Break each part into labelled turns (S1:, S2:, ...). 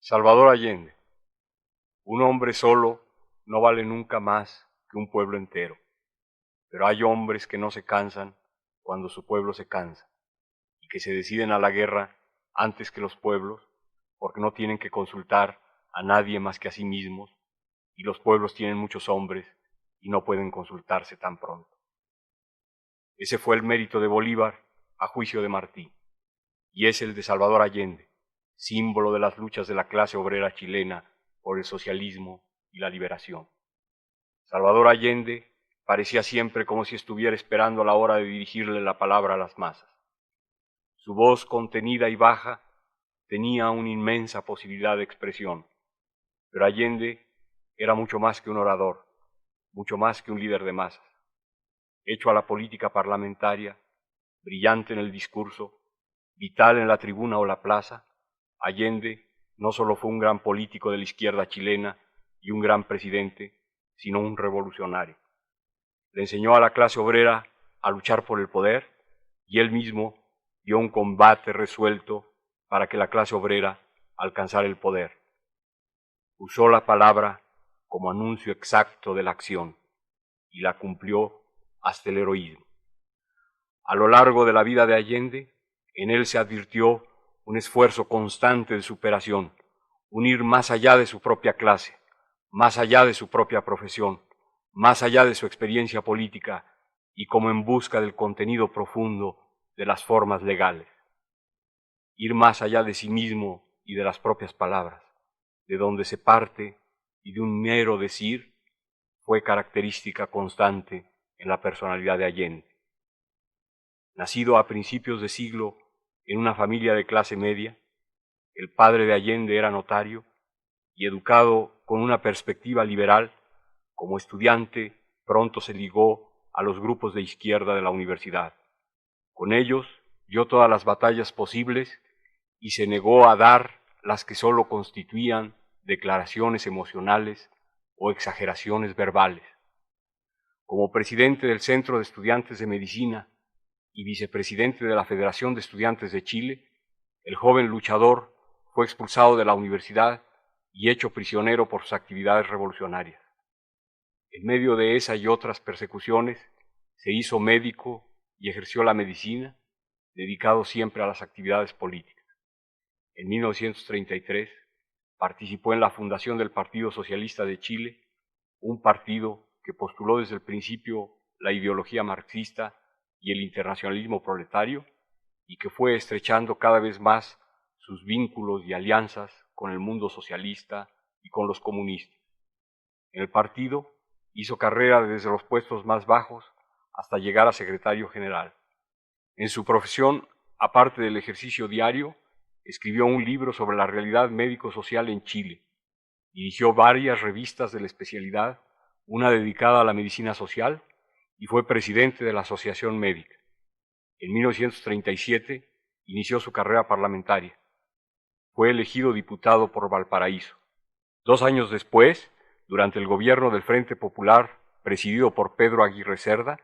S1: Salvador Allende. Un hombre solo no vale nunca más que un pueblo entero, pero hay hombres que no se cansan cuando su pueblo se cansa y que se deciden a la guerra antes que los pueblos porque no tienen que consultar a nadie más que a sí mismos y los pueblos tienen muchos hombres y no pueden consultarse tan pronto. Ese fue el mérito de Bolívar a juicio de Martí y es el de Salvador Allende, símbolo de las luchas de la clase obrera chilena por el socialismo y la liberación. Salvador Allende parecía siempre como si estuviera esperando la hora de dirigirle la palabra a las masas. Su voz contenida y baja tenía una inmensa posibilidad de expresión, pero Allende era mucho más que un orador, mucho más que un líder de masas. Hecho a la política parlamentaria, brillante en el discurso, vital en la tribuna o la plaza, Allende no solo fue un gran político de la izquierda chilena y un gran presidente, sino un revolucionario. Le enseñó a la clase obrera a luchar por el poder y él mismo dio un combate resuelto para que la clase obrera alcanzara el poder. Usó la palabra como anuncio exacto de la acción y la cumplió hasta el heroísmo. A lo largo de la vida de Allende, en él se advirtió un esfuerzo constante de superación, un ir más allá de su propia clase, más allá de su propia profesión, más allá de su experiencia política y como en busca del contenido profundo de las formas legales. Ir más allá de sí mismo y de las propias palabras, de donde se parte y de un mero decir, fue característica constante en la personalidad de Allende. Nacido a principios de siglo en una familia de clase media, el padre de Allende era notario y educado con una perspectiva liberal, como estudiante pronto se ligó a los grupos de izquierda de la universidad. Con ellos dio todas las batallas posibles y se negó a dar las que solo constituían declaraciones emocionales o exageraciones verbales. Como presidente del Centro de Estudiantes de Medicina y vicepresidente de la Federación de Estudiantes de Chile, el joven luchador fue expulsado de la universidad y hecho prisionero por sus actividades revolucionarias. En medio de esa y otras persecuciones, se hizo médico y ejerció la medicina, dedicado siempre a las actividades políticas. En 1933 participó en la fundación del Partido Socialista de Chile, un partido que postuló desde el principio la ideología marxista y el internacionalismo proletario, y que fue estrechando cada vez más sus vínculos y alianzas con el mundo socialista y con los comunistas. En el partido hizo carrera desde los puestos más bajos hasta llegar a secretario general. En su profesión, aparte del ejercicio diario, escribió un libro sobre la realidad médico-social en Chile. Dirigió varias revistas de la especialidad, una dedicada a la medicina social, y fue presidente de la Asociación Médica. En 1937 inició su carrera parlamentaria. Fue elegido diputado por Valparaíso. 2 años después, durante el gobierno del Frente Popular, presidido por Pedro Aguirre Cerda,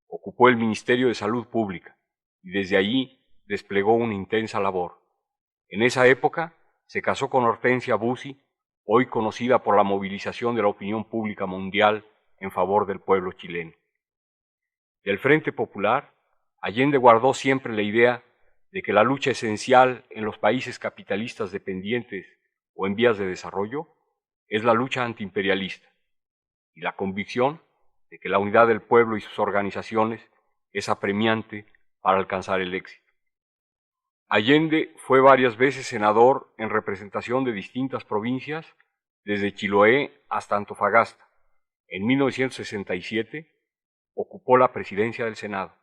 S1: ocupó el Ministerio de Salud Pública y desde allí desplegó una intensa labor. En esa época se casó con Hortensia Bussi, hoy conocida por la movilización de la opinión pública mundial en favor del pueblo chileno. Del Frente Popular, Allende guardó siempre la idea de que la lucha esencial en los países capitalistas dependientes o en vías de desarrollo es la lucha antiimperialista y la convicción de que la unidad del pueblo y sus organizaciones es apremiante para alcanzar el éxito. Allende fue varias veces senador en representación de distintas provincias, desde Chiloé hasta Antofagasta. En 1967 ocupó la presidencia del Senado.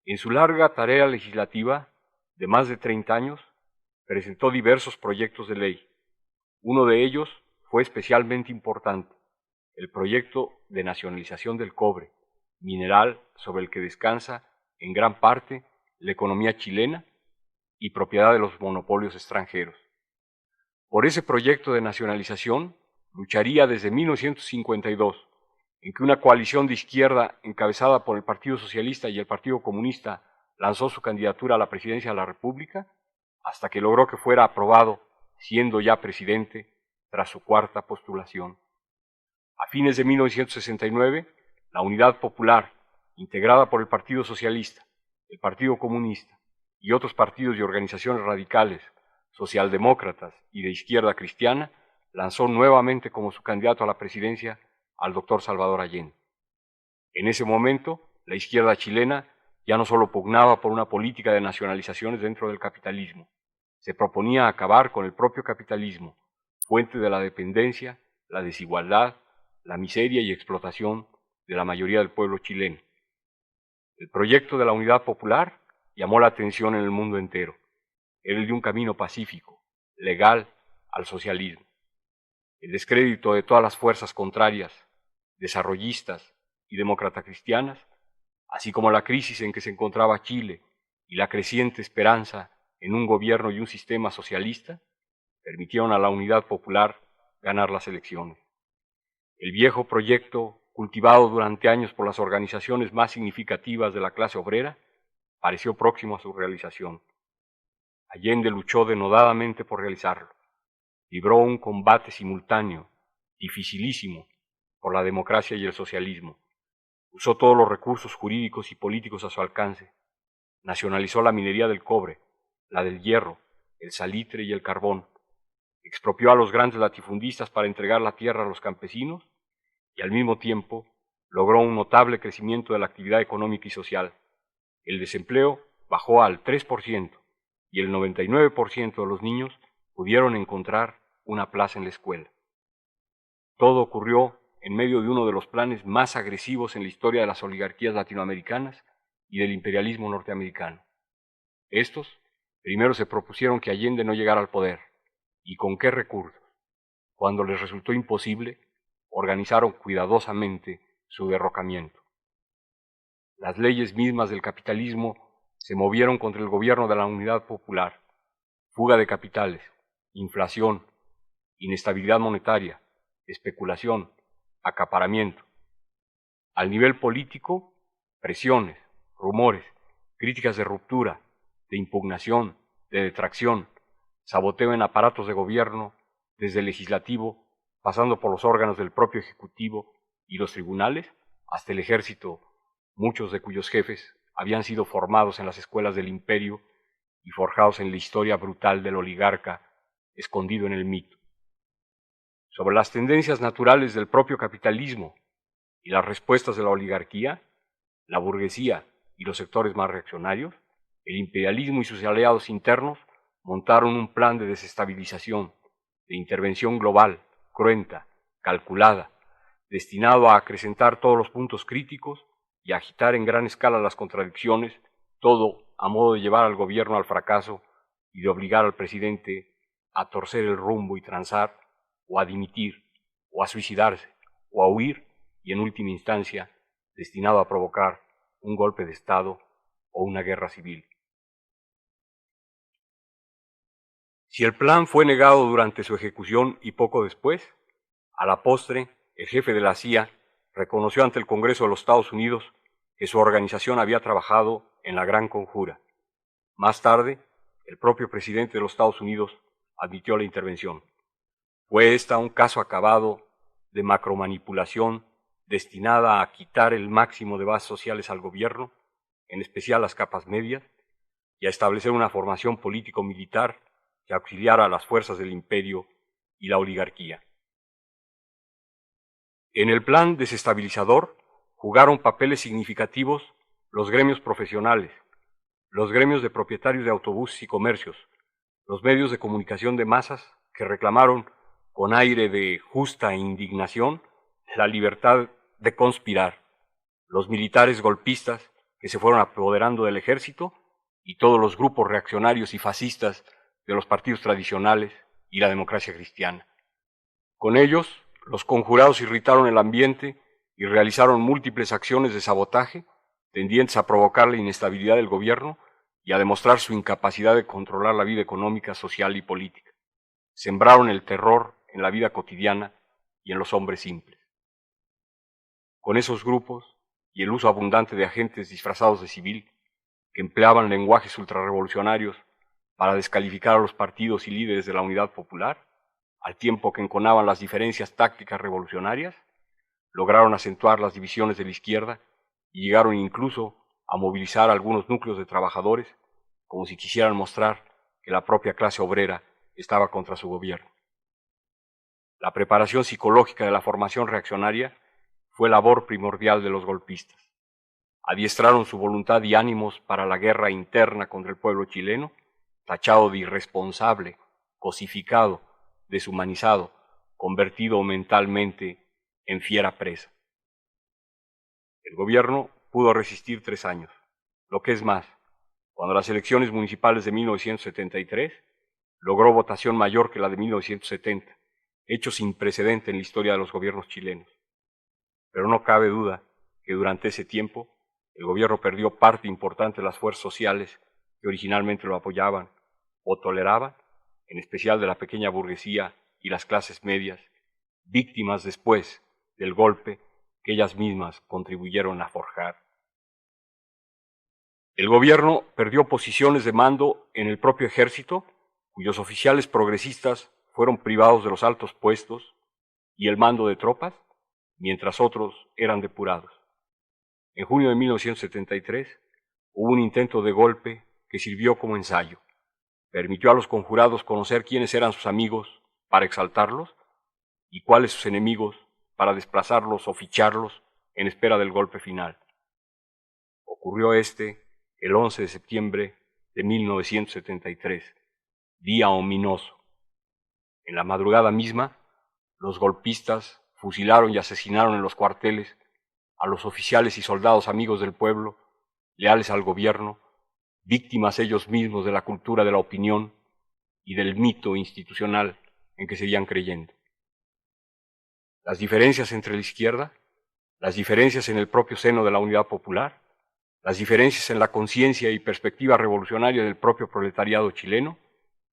S1: En su larga tarea legislativa, de más de 30 años, presentó diversos proyectos de ley. Uno de ellos fue especialmente importante, el proyecto de nacionalización del cobre, mineral sobre el que descansa en gran parte la economía chilena y propiedad de los monopolios extranjeros. Por ese proyecto de nacionalización lucharía desde 1952, en que una coalición de izquierda encabezada por el Partido Socialista y el Partido Comunista lanzó su candidatura a la presidencia de la República, hasta que logró que fuera aprobado siendo ya presidente tras su cuarta postulación. A fines de 1969, la Unidad Popular, integrada por el Partido Socialista, el Partido Comunista y otros partidos y organizaciones radicales, socialdemócratas y de izquierda cristiana, lanzó nuevamente como su candidato a la presidencia al doctor Salvador Allende. En ese momento, la izquierda chilena ya no solo pugnaba por una política de nacionalizaciones dentro del capitalismo, se proponía acabar con el propio capitalismo, fuente de la dependencia, la desigualdad, la miseria y explotación de la mayoría del pueblo chileno. El proyecto de la Unidad Popular llamó la atención en el mundo entero. Era el de un camino pacífico, legal al socialismo. El descrédito de todas las fuerzas contrarias, desarrollistas y demócratas cristianas, así como la crisis en que se encontraba Chile y la creciente esperanza en un gobierno y un sistema socialista, permitieron a la Unidad Popular ganar las elecciones. El viejo proyecto, cultivado durante años por las organizaciones más significativas de la clase obrera, pareció próximo a su realización. Allende luchó denodadamente por realizarlo. Libró un combate simultáneo, dificilísimo, por la democracia y el socialismo. Usó todos los recursos jurídicos y políticos a su alcance. Nacionalizó la minería del cobre, la del hierro, el salitre y el carbón. Expropió a los grandes latifundistas para entregar la tierra a los campesinos y al mismo tiempo logró un notable crecimiento de la actividad económica y social. El desempleo bajó al 3% y el 99% de los niños pudieron encontrar una plaza en la escuela. Todo ocurrió en medio de uno de los planes más agresivos en la historia de las oligarquías latinoamericanas y del imperialismo norteamericano. Estos primero se propusieron que Allende no llegara al poder. ¿Y con qué recursos? Cuando les resultó imposible, organizaron cuidadosamente su derrocamiento. Las leyes mismas del capitalismo se movieron contra el gobierno de la Unidad Popular. Fuga de capitales, inflación, inestabilidad monetaria, especulación, acaparamiento. Al nivel político, presiones, rumores, críticas de ruptura, de impugnación, de detracción, saboteo en aparatos de gobierno, desde el legislativo, pasando por los órganos del propio ejecutivo y los tribunales, hasta el ejército, muchos de cuyos jefes habían sido formados en las escuelas del imperio y forjados en la historia brutal del oligarca escondido en el mito. Sobre las tendencias naturales del propio capitalismo y las respuestas de la oligarquía, la burguesía y los sectores más reaccionarios, el imperialismo y sus aliados internos montaron un plan de desestabilización, de intervención global, cruenta, calculada, destinado a acrecentar todos los puntos críticos y a agitar en gran escala las contradicciones, todo a modo de llevar al gobierno al fracaso y de obligar al presidente a torcer el rumbo y transar, o a dimitir, o a suicidarse, o a huir, y en última instancia, destinado a provocar un golpe de Estado o una guerra civil. Si el plan fue negado durante su ejecución y poco después, a la postre, el jefe de la CIA reconoció ante el Congreso de los Estados Unidos que su organización había trabajado en la Gran Conjura. Más tarde, el propio presidente de los Estados Unidos admitió la intervención. Fue esta un caso acabado de macromanipulación destinada a quitar el máximo de bases sociales al gobierno, en especial las capas medias, y a establecer una formación político-militar que auxiliara a las fuerzas del imperio y la oligarquía. En el plan desestabilizador jugaron papeles significativos los gremios profesionales, los gremios de propietarios de autobuses y comercios, los medios de comunicación de masas que reclamaron con aire de justa indignación la libertad de conspirar, los militares golpistas que se fueron apoderando del ejército y todos los grupos reaccionarios y fascistas de los partidos tradicionales y la democracia cristiana. Con ellos, los conjurados irritaron el ambiente y realizaron múltiples acciones de sabotaje tendientes a provocar la inestabilidad del gobierno y a demostrar su incapacidad de controlar la vida económica, social y política. Sembraron el terror en la vida cotidiana y en los hombres simples. Con esos grupos y el uso abundante de agentes disfrazados de civil, que empleaban lenguajes ultrarrevolucionarios para descalificar a los partidos y líderes de la Unidad Popular, al tiempo que enconaban las diferencias tácticas revolucionarias, lograron acentuar las divisiones de la izquierda y llegaron incluso a movilizar a algunos núcleos de trabajadores como si quisieran mostrar que la propia clase obrera estaba contra su gobierno. La preparación psicológica de la formación reaccionaria fue labor primordial de los golpistas. Adiestraron su voluntad y ánimos para la guerra interna contra el pueblo chileno, tachado de irresponsable, cosificado, deshumanizado, convertido mentalmente en fiera presa. El gobierno pudo resistir 3 años. Lo que es más, cuando las elecciones municipales de 1973 logró votación mayor que la de 1970, hecho sin precedente en la historia de los gobiernos chilenos. Pero no cabe duda que durante ese tiempo el gobierno perdió parte importante de las fuerzas sociales que originalmente lo apoyaban o toleraban, en especial de la pequeña burguesía y las clases medias, víctimas después del golpe que ellas mismas contribuyeron a forjar. El gobierno perdió posiciones de mando en el propio ejército, cuyos oficiales progresistas fueron privados de los altos puestos y el mando de tropas, mientras otros eran depurados. En junio de 1973 hubo un intento de golpe que sirvió como ensayo. Permitió a los conjurados conocer quiénes eran sus amigos para exaltarlos y cuáles sus enemigos para desplazarlos o ficharlos en espera del golpe final. Ocurrió el 11 de septiembre de 1973, día ominoso. En la madrugada misma, los golpistas fusilaron y asesinaron en los cuarteles a los oficiales y soldados amigos del pueblo, leales al gobierno, víctimas ellos mismos de la cultura de la opinión y del mito institucional en que seguían creyendo. Las diferencias entre la izquierda, las diferencias en el propio seno de la Unidad Popular, las diferencias en la conciencia y perspectiva revolucionaria del propio proletariado chileno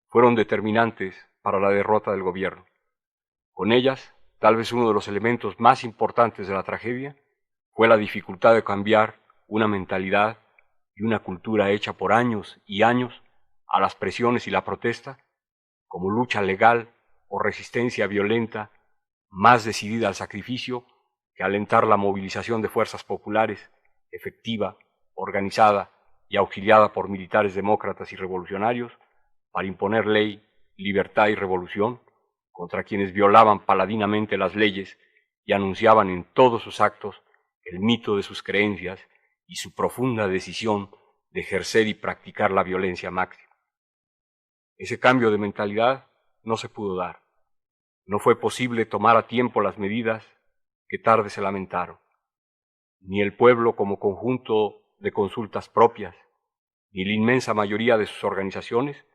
S1: fueron determinantes para la derrota del gobierno. Con ellas, tal vez uno de los elementos más importantes de la tragedia fue la dificultad de cambiar una mentalidad y una cultura hecha por años y años a las presiones y la protesta como lucha legal o resistencia violenta más decidida al sacrificio que alentar la movilización de fuerzas populares efectiva, organizada y auxiliada por militares demócratas y revolucionarios para imponer ley, libertad y revolución contra quienes violaban paladinamente las leyes y anunciaban en todos sus actos el mito de sus creencias y su profunda decisión de ejercer y practicar la violencia máxima. Ese cambio de mentalidad no se pudo dar. No fue posible tomar a tiempo las medidas que tarde se lamentaron. Ni el pueblo como conjunto de consultas propias, ni la inmensa mayoría de sus organizaciones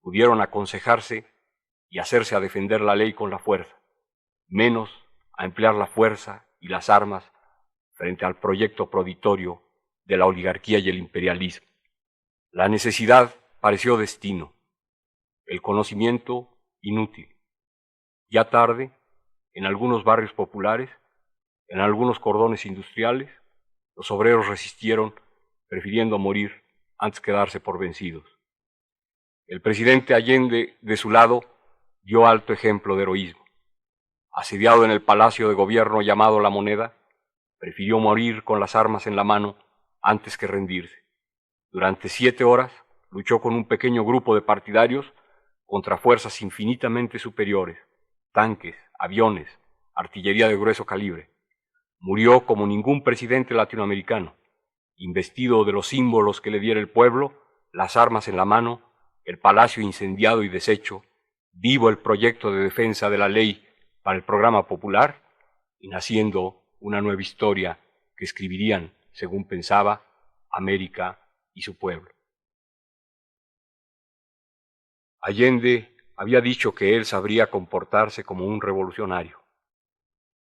S1: pudieron aconsejarse y hacerse a defender la ley con la fuerza, menos a emplear la fuerza y las armas frente al proyecto proditorio de la oligarquía y el imperialismo. La necesidad pareció destino, el conocimiento inútil. Ya tarde, en algunos barrios populares, en algunos cordones industriales, los obreros resistieron, prefiriendo morir antes que darse por vencidos. El presidente Allende, de su lado, dio alto ejemplo de heroísmo. Asediado en el palacio de gobierno llamado La Moneda, prefirió morir con las armas en la mano antes que rendirse. Durante 7 horas luchó con un pequeño grupo de partidarios contra fuerzas infinitamente superiores, tanques, aviones, artillería de grueso calibre. Murió como ningún presidente latinoamericano, investido de los símbolos que le diera el pueblo, las armas en la mano, el palacio incendiado y deshecho, vivo el proyecto de defensa de la ley para el programa popular y naciendo una nueva historia que escribirían, según pensaba, América y su pueblo. Allende había dicho que él sabría comportarse como un revolucionario.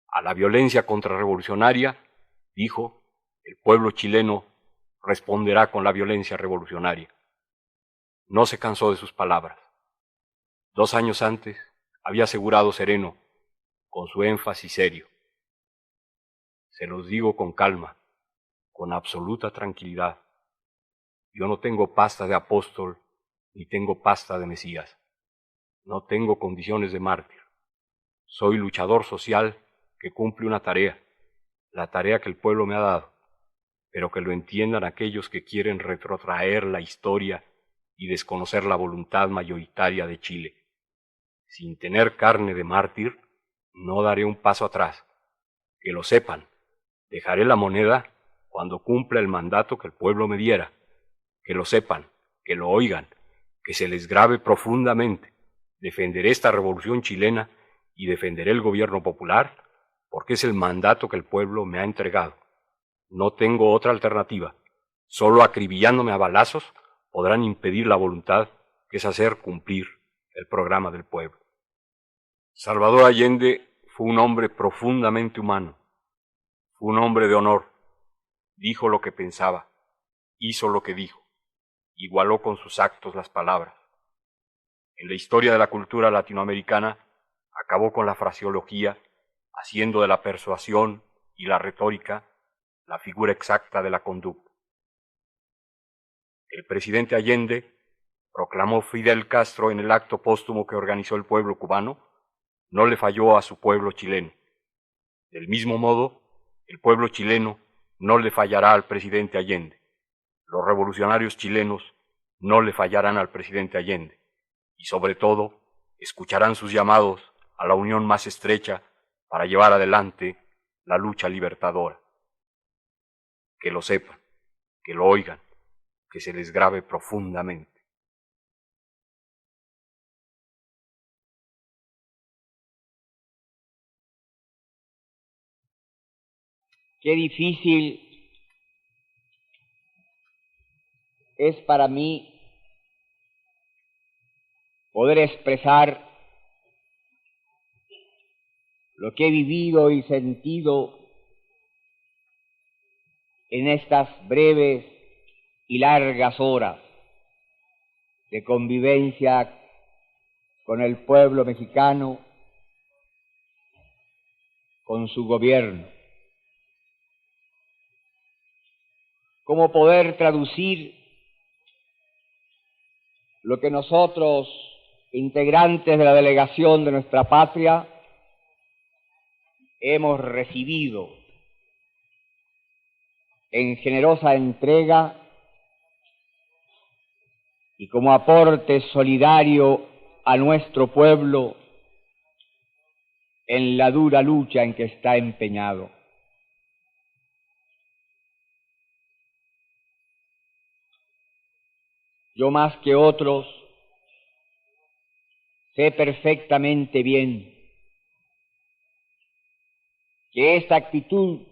S1: A la violencia contrarrevolucionaria, dijo, el pueblo chileno responderá con la violencia revolucionaria. No se cansó de sus palabras. 2 años antes había asegurado sereno, con su énfasis serio. Se los digo con calma, con absoluta tranquilidad. Yo no tengo pasta de apóstol ni tengo pasta de Mesías. No tengo condiciones de mártir. Soy luchador social que cumple una tarea, la tarea que el pueblo me ha dado, pero que lo entiendan aquellos que quieren retrotraer la historia y desconocer la voluntad mayoritaria de Chile. Sin tener carne de mártir, no daré un paso atrás. Que lo sepan, dejaré la moneda cuando cumpla el mandato que el pueblo me diera. Que lo sepan, que lo oigan, que se les grabe profundamente. Defenderé esta revolución chilena y defenderé el gobierno popular porque es el mandato que el pueblo me ha entregado. No tengo otra alternativa. Solo acribillándome a balazos podrán impedir la voluntad que es hacer cumplir el programa del pueblo. Salvador Allende fue un hombre profundamente humano. Fue un hombre de honor. Dijo lo que pensaba, hizo lo que dijo, igualó con sus actos las palabras. En la historia de la cultura latinoamericana acabó con la fraseología, haciendo de la persuasión y la retórica la figura exacta de la conducta. El presidente Allende, proclamó Fidel Castro en el acto póstumo que organizó el pueblo cubano, no le falló a su pueblo chileno. Del mismo modo, el pueblo chileno no le fallará al presidente Allende. Los revolucionarios chilenos no le fallarán al presidente Allende. Y sobre todo, escucharán sus llamados a la unión más estrecha para llevar adelante la lucha libertadora. Que lo sepan, que lo oigan, que se les grabe profundamente.
S2: Qué difícil es para mí poder expresar lo que he vivido y sentido en estas breves y largas horas de convivencia con el pueblo mexicano, con su gobierno. Cómo poder traducir lo que nosotros, integrantes de la delegación de nuestra patria, hemos recibido en generosa entrega y como aporte solidario a nuestro pueblo en la dura lucha en que está empeñado. Yo más que otros sé perfectamente bien que esta actitud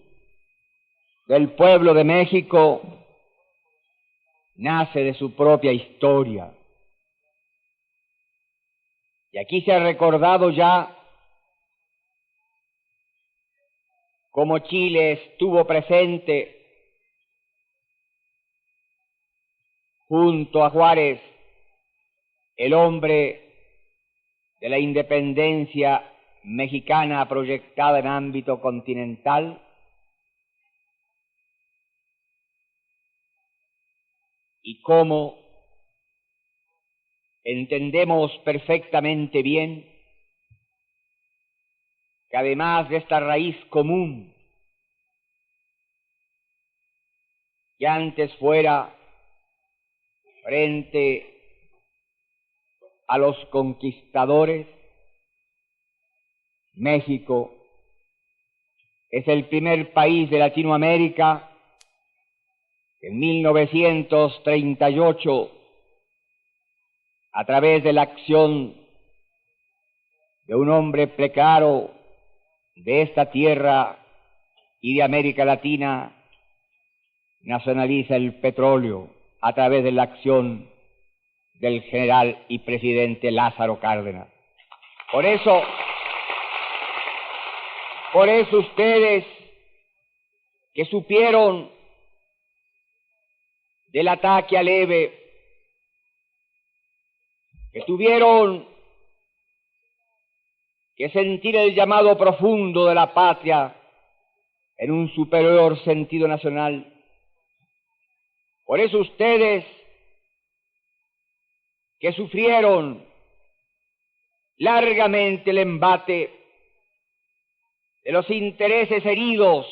S2: del pueblo de México nace de su propia historia. Y aquí se ha recordado ya cómo Chile estuvo presente junto a Juárez, el hombre de la independencia mexicana proyectada en ámbito continental, y cómo entendemos perfectamente bien que además de esta raíz común, que antes fuera frente a los conquistadores, México es el primer país de Latinoamérica que en 1938, a través de la acción de un hombre precaro de esta tierra y de América Latina, nacionaliza el petróleo a través de la acción del general y presidente Lázaro Cárdenas. Por eso ustedes que supieron del ataque al EBE, que tuvieron que sentir el llamado profundo de la patria en un superior sentido nacional. Por eso ustedes que sufrieron largamente el embate de los intereses heridos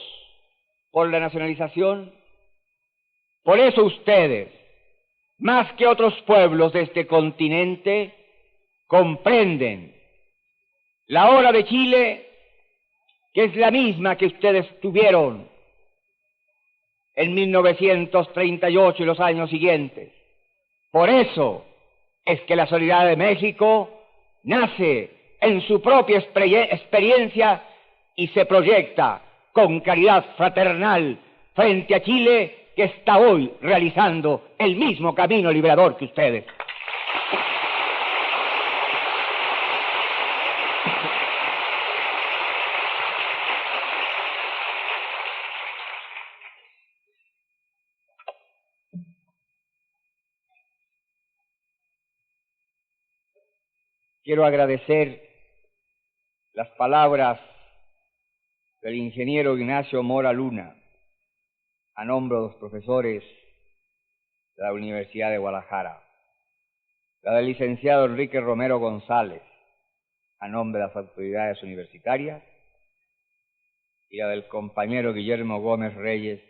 S2: por la nacionalización. Por eso ustedes, más que otros pueblos de este continente, comprenden la hora de Chile, que es la misma que ustedes tuvieron en 1938 y los años siguientes. Por eso es que la solidaridad de México nace en su propia experiencia y se proyecta con caridad fraternal frente a Chile, que está hoy realizando el mismo camino liberador que ustedes. Quiero agradecer las palabras del ingeniero Ignacio Mora Luna a nombre de los profesores de la Universidad de Guadalajara, la del licenciado Enrique Romero González a nombre de las autoridades universitarias y la del compañero Guillermo Gómez Reyes,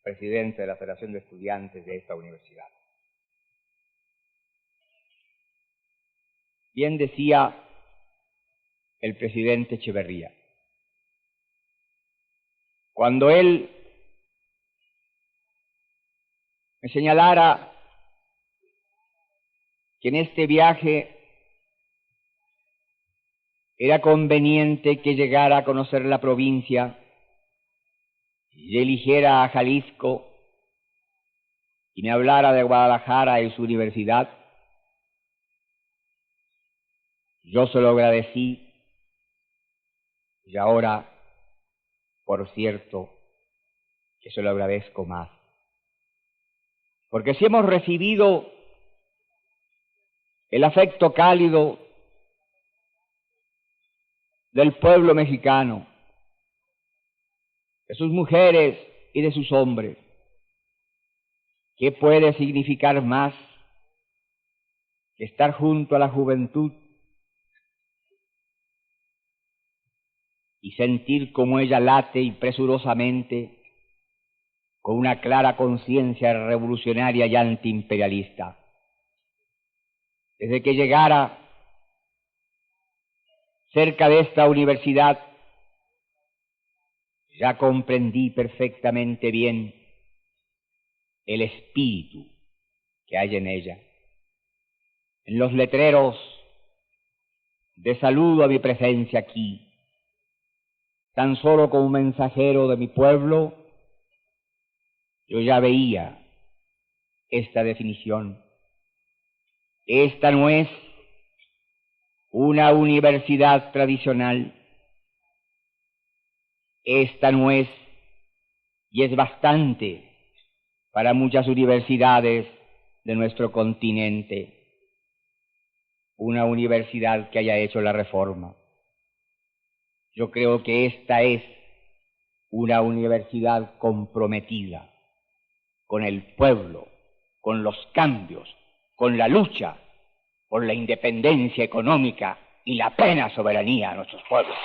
S2: presidente de la Federación de Estudiantes de esta universidad. Bien decía el presidente Echeverría, cuando él me señalara que en este viaje era conveniente que llegara a conocer la provincia y eligiera a Jalisco y me hablara de Guadalajara y su universidad, yo se lo agradecí y ahora, por cierto, que se lo agradezco más. Porque si hemos recibido el afecto cálido del pueblo mexicano, de sus mujeres y de sus hombres, ¿qué puede significar más que estar junto a la juventud y sentir cómo ella late impresurosamente con una clara conciencia revolucionaria y antiimperialista? Desde que llegara cerca de esta universidad, ya comprendí perfectamente bien el espíritu que hay en ella. En los letreros de saludo a mi presencia aquí, tan solo como mensajero de mi pueblo, yo ya veía esta definición. Esta no es una universidad tradicional. Esta no es, y es bastante para muchas universidades de nuestro continente, una universidad que haya hecho la reforma. Yo creo que esta es una universidad comprometida con el pueblo, con los cambios, con la lucha por la independencia económica y la plena soberanía de nuestros pueblos.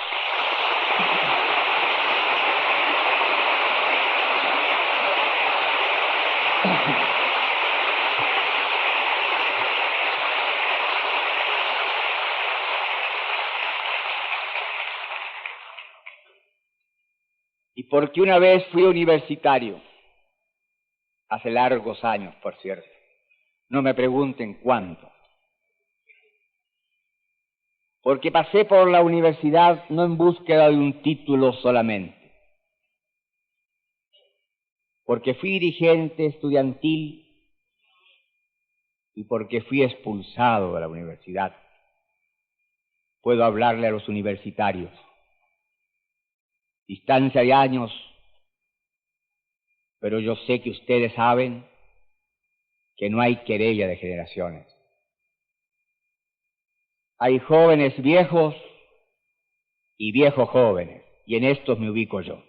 S2: Y porque una vez fui universitario, hace largos años, por cierto, no me pregunten cuánto, porque pasé por la universidad no en búsqueda de un título solamente, porque fui dirigente estudiantil y porque fui expulsado de la universidad. Puedo hablarle a los universitarios. Distancia de años, pero yo sé que ustedes saben que no hay querella de generaciones. Hay jóvenes viejos y viejos jóvenes, y en estos me ubico yo.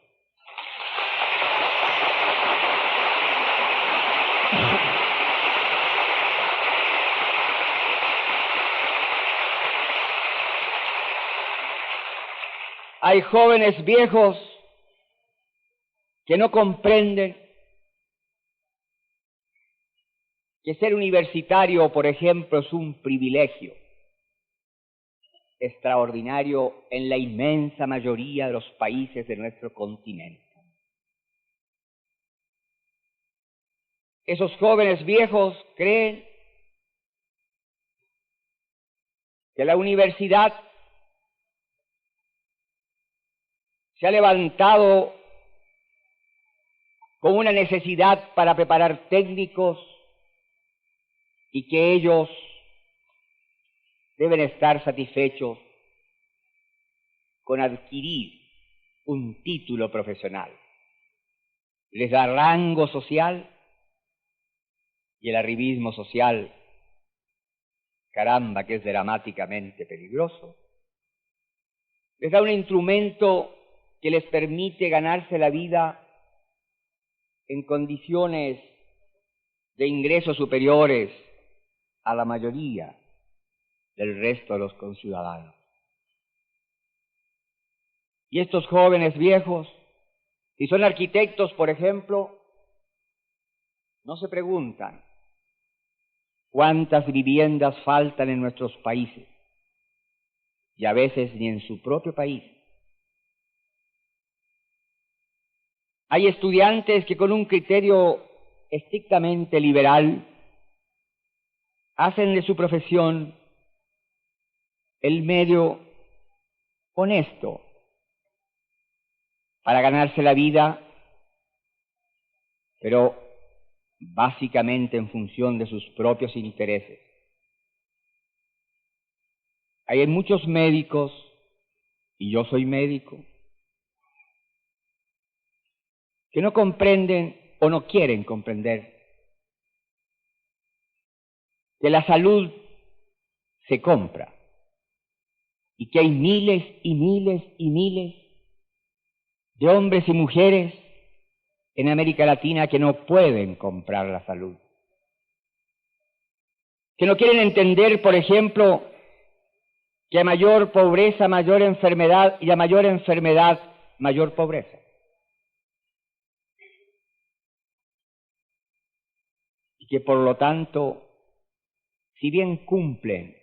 S2: Hay jóvenes viejos que no comprenden que ser universitario, por ejemplo, es un privilegio extraordinario en la inmensa mayoría de los países de nuestro continente. Esos jóvenes viejos creen que la universidad se ha levantado con una necesidad para preparar técnicos y que ellos deben estar satisfechos con adquirir un título profesional. Les da rango social y el arribismo social, caramba, que es dramáticamente peligroso, les da un instrumento que les permite ganarse la vida en condiciones de ingresos superiores a la mayoría del resto de los conciudadanos. Y estos jóvenes viejos, si son arquitectos, por ejemplo, no se preguntan cuántas viviendas faltan en nuestros países, y a veces ni en su propio país. Hay estudiantes que con un criterio estrictamente liberal hacen de su profesión el medio honesto para ganarse la vida, pero básicamente en función de sus propios intereses. Hay muchos médicos, y yo soy médico, que no comprenden o no quieren comprender que la salud se compra y que hay miles y miles y miles de hombres y mujeres en América Latina que no pueden comprar la salud, que no quieren entender, por ejemplo, que a mayor pobreza, mayor enfermedad, y a mayor enfermedad, mayor pobreza. Y que por lo tanto, si bien cumplen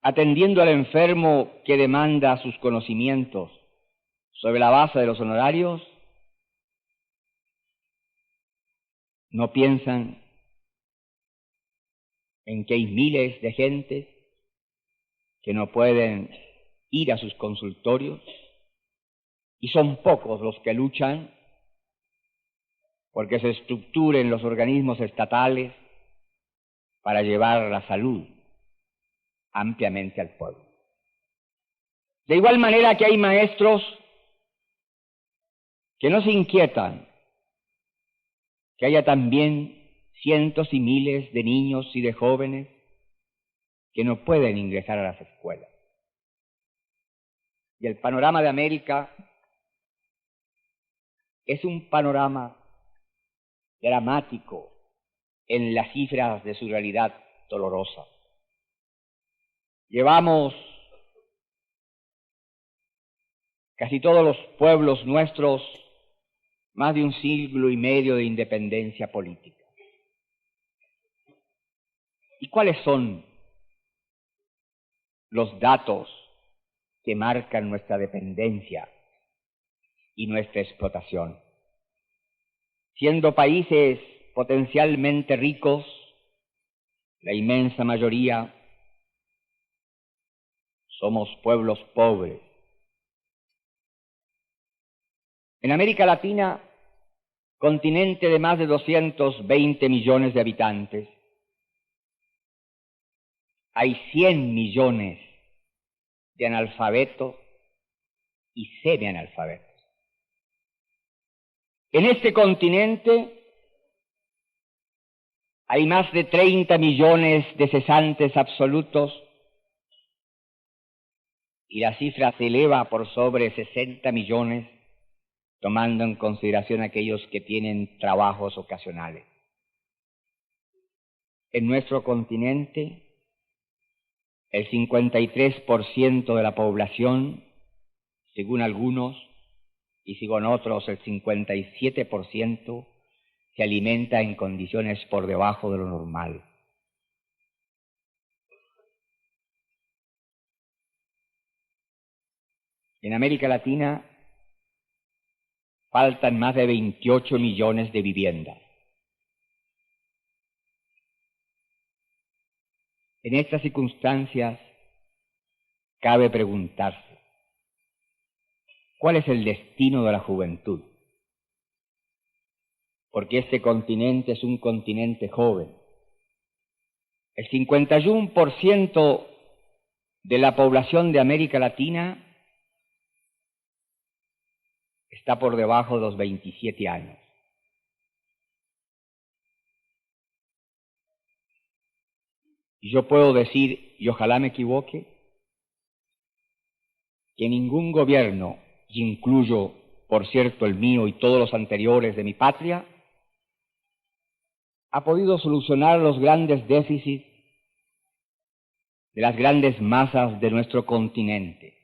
S2: atendiendo al enfermo que demanda sus conocimientos sobre la base de los honorarios, no piensan en que hay miles de gentes que no pueden ir a sus consultorios y son pocos los que luchan porque se estructuren los organismos estatales para llevar la salud ampliamente al pueblo. De igual manera que hay maestros que no se inquietan que haya también cientos y miles de niños y de jóvenes que no pueden ingresar a las escuelas. Y el panorama de América es un panorama dramático en las cifras de su realidad dolorosa. Llevamos casi todos los pueblos nuestros más de un siglo y medio de independencia política. ¿Y cuáles son los datos que marcan nuestra dependencia y nuestra explotación? Siendo países potencialmente ricos, la inmensa mayoría somos pueblos pobres. En América Latina, continente de más de 220 millones de habitantes, hay 100 millones de analfabetos y semianalfabetos. En este continente hay más de 30 millones de cesantes absolutos y la cifra se eleva por sobre 60 millones, tomando en consideración aquellos que tienen trabajos ocasionales. En nuestro continente el 53% de la población, según algunos, y según otros el 57%, se alimenta en condiciones por debajo de lo normal. En América Latina faltan más de 28 millones de viviendas. En estas circunstancias, cabe preguntarse, ¿cuál es el destino de la juventud? Porque este continente es un continente joven. El 51% de la población de América Latina está por debajo de los 27 años. Y yo puedo decir, y ojalá me equivoque, que ningún gobierno, y incluyo, por cierto, el mío y todos los anteriores de mi patria, ha podido solucionar los grandes déficits de las grandes masas de nuestro continente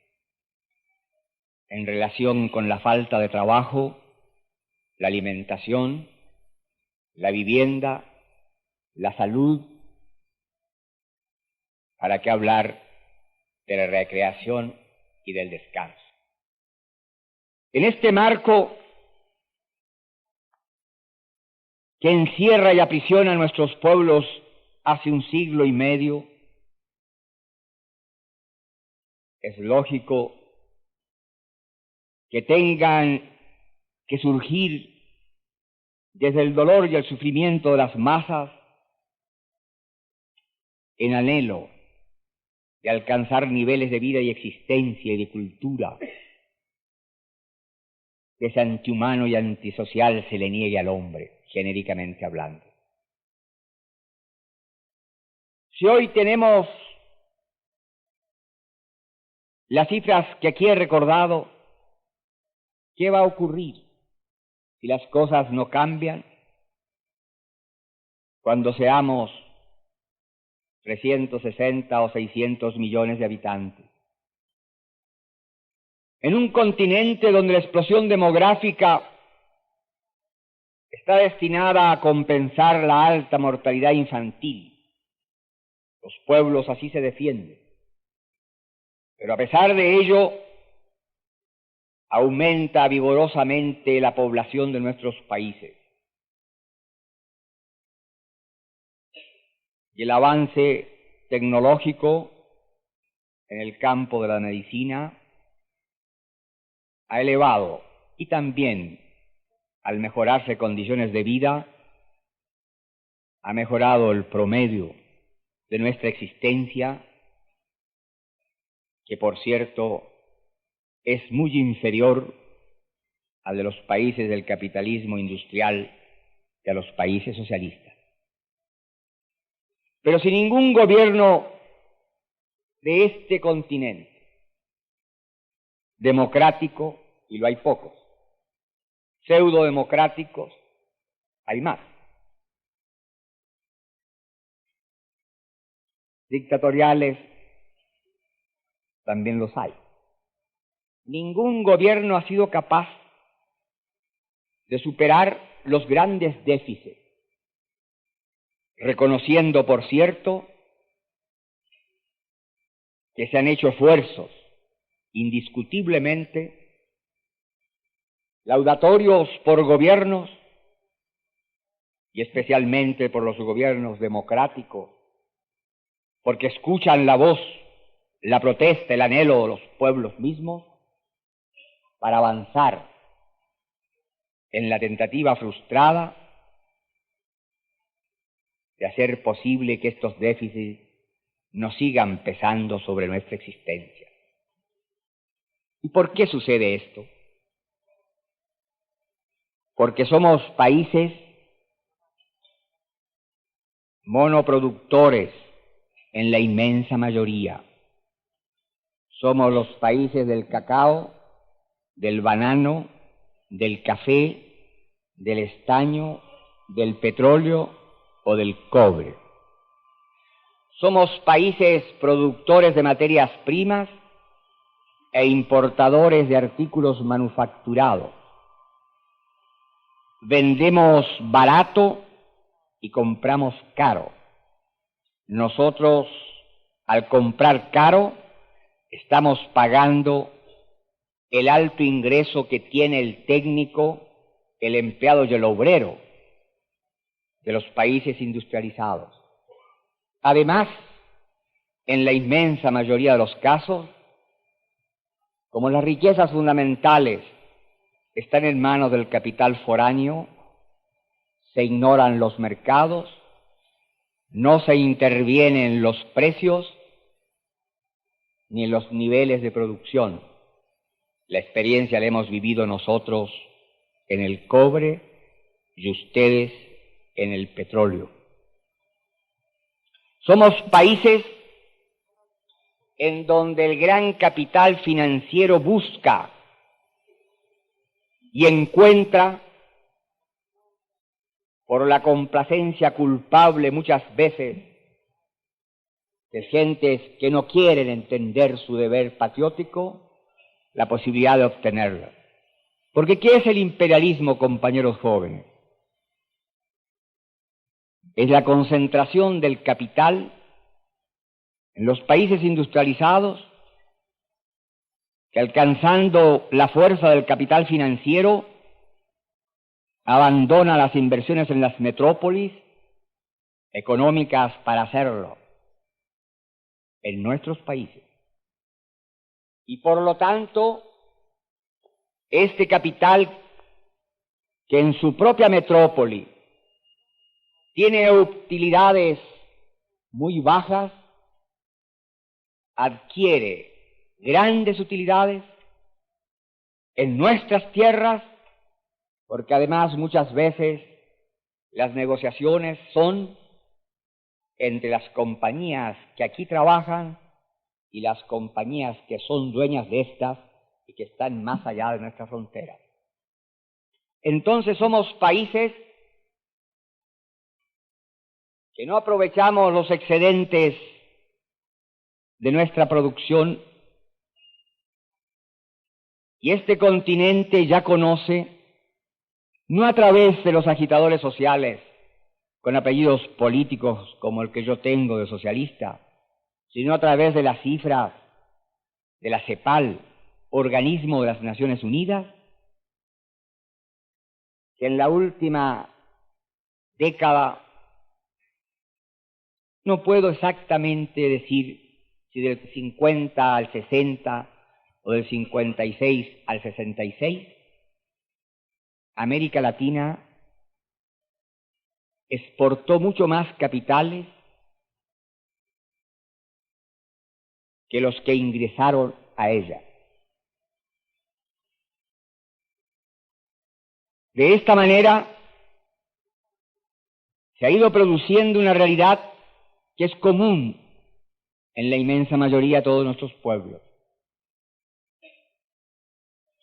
S2: en relación con la falta de trabajo, la alimentación, la vivienda, la salud, para qué hablar de la recreación y del descanso. En este marco que encierra y aprisiona a nuestros pueblos hace un siglo y medio, es lógico que tengan que surgir desde el dolor y el sufrimiento de las masas en anhelo de alcanzar niveles de vida y existencia y de cultura que es antihumano y antisocial se le niegue al hombre, genéricamente hablando. Si hoy tenemos las cifras que aquí he recordado, ¿qué va a ocurrir si las cosas no cambian cuando seamos 360 o 600 millones de habitantes? En un continente donde la explosión demográfica está destinada a compensar la alta mortalidad infantil. Los pueblos así se defienden. Pero a pesar de ello, aumenta vigorosamente la población de nuestros países. Y el avance tecnológico en el campo de la medicina ha elevado, y también al mejorarse condiciones de vida, ha mejorado el promedio de nuestra existencia, que por cierto es muy inferior al de los países del capitalismo industrial y a los países socialistas. Pero si ningún gobierno de este continente democrático, y lo hay pocos, pseudo-democráticos, hay más, dictatoriales, también los hay. Ningún gobierno ha sido capaz de superar los grandes déficits, reconociendo, por cierto, que se han hecho esfuerzos indiscutiblemente laudatorios por gobiernos, y especialmente por los gobiernos democráticos, porque escuchan la voz, la protesta, el anhelo de los pueblos mismos, para avanzar en la tentativa frustrada de hacer posible que estos déficits no sigan pesando sobre nuestra existencia. ¿Y por qué sucede esto? Porque somos países monoproductores en la inmensa mayoría. Somos los países del cacao, del banano, del café, del estaño, del petróleo o del cobre. Somos países productores de materias primas e importadores de artículos manufacturados. Vendemos barato y compramos caro. Nosotros, al comprar caro, estamos pagando el alto ingreso que tiene el técnico, el empleado y el obrero de los países industrializados. Además, en la inmensa mayoría de los casos, como las riquezas fundamentales están en manos del capital foráneo, se ignoran los mercados, no se interviene en los precios ni en los niveles de producción. La experiencia la hemos vivido nosotros en el cobre y ustedes en el petróleo. Somos países en donde el gran capital financiero busca y encuentra, por la complacencia culpable muchas veces de gentes que no quieren entender su deber patriótico, la posibilidad de obtenerla. Porque ¿qué es el imperialismo, compañeros jóvenes? Es la concentración del capital en los países industrializados que, alcanzando la fuerza del capital financiero, abandona las inversiones en las metrópolis económicas para hacerlo en nuestros países. Y por lo tanto, este capital que en su propia metrópoli tiene utilidades muy bajas, adquiere grandes utilidades en nuestras tierras, porque además muchas veces las negociaciones son entre las compañías que aquí trabajan y las compañías que son dueñas de estas y que están más allá de nuestras fronteras. Entonces somos países que no aprovechamos los excedentes de nuestra producción, y este continente ya conoce, no a través de los agitadores sociales con apellidos políticos como el que yo tengo de socialista, sino a través de las cifras de la CEPAL, organismo de las Naciones Unidas, que en la última década, no puedo exactamente decir si del 50 al 60 o del 56 al 66, América Latina exportó mucho más capitales que los que ingresaron a ella. De esta manera se ha ido produciendo una realidad que es común en la inmensa mayoría de todos nuestros pueblos.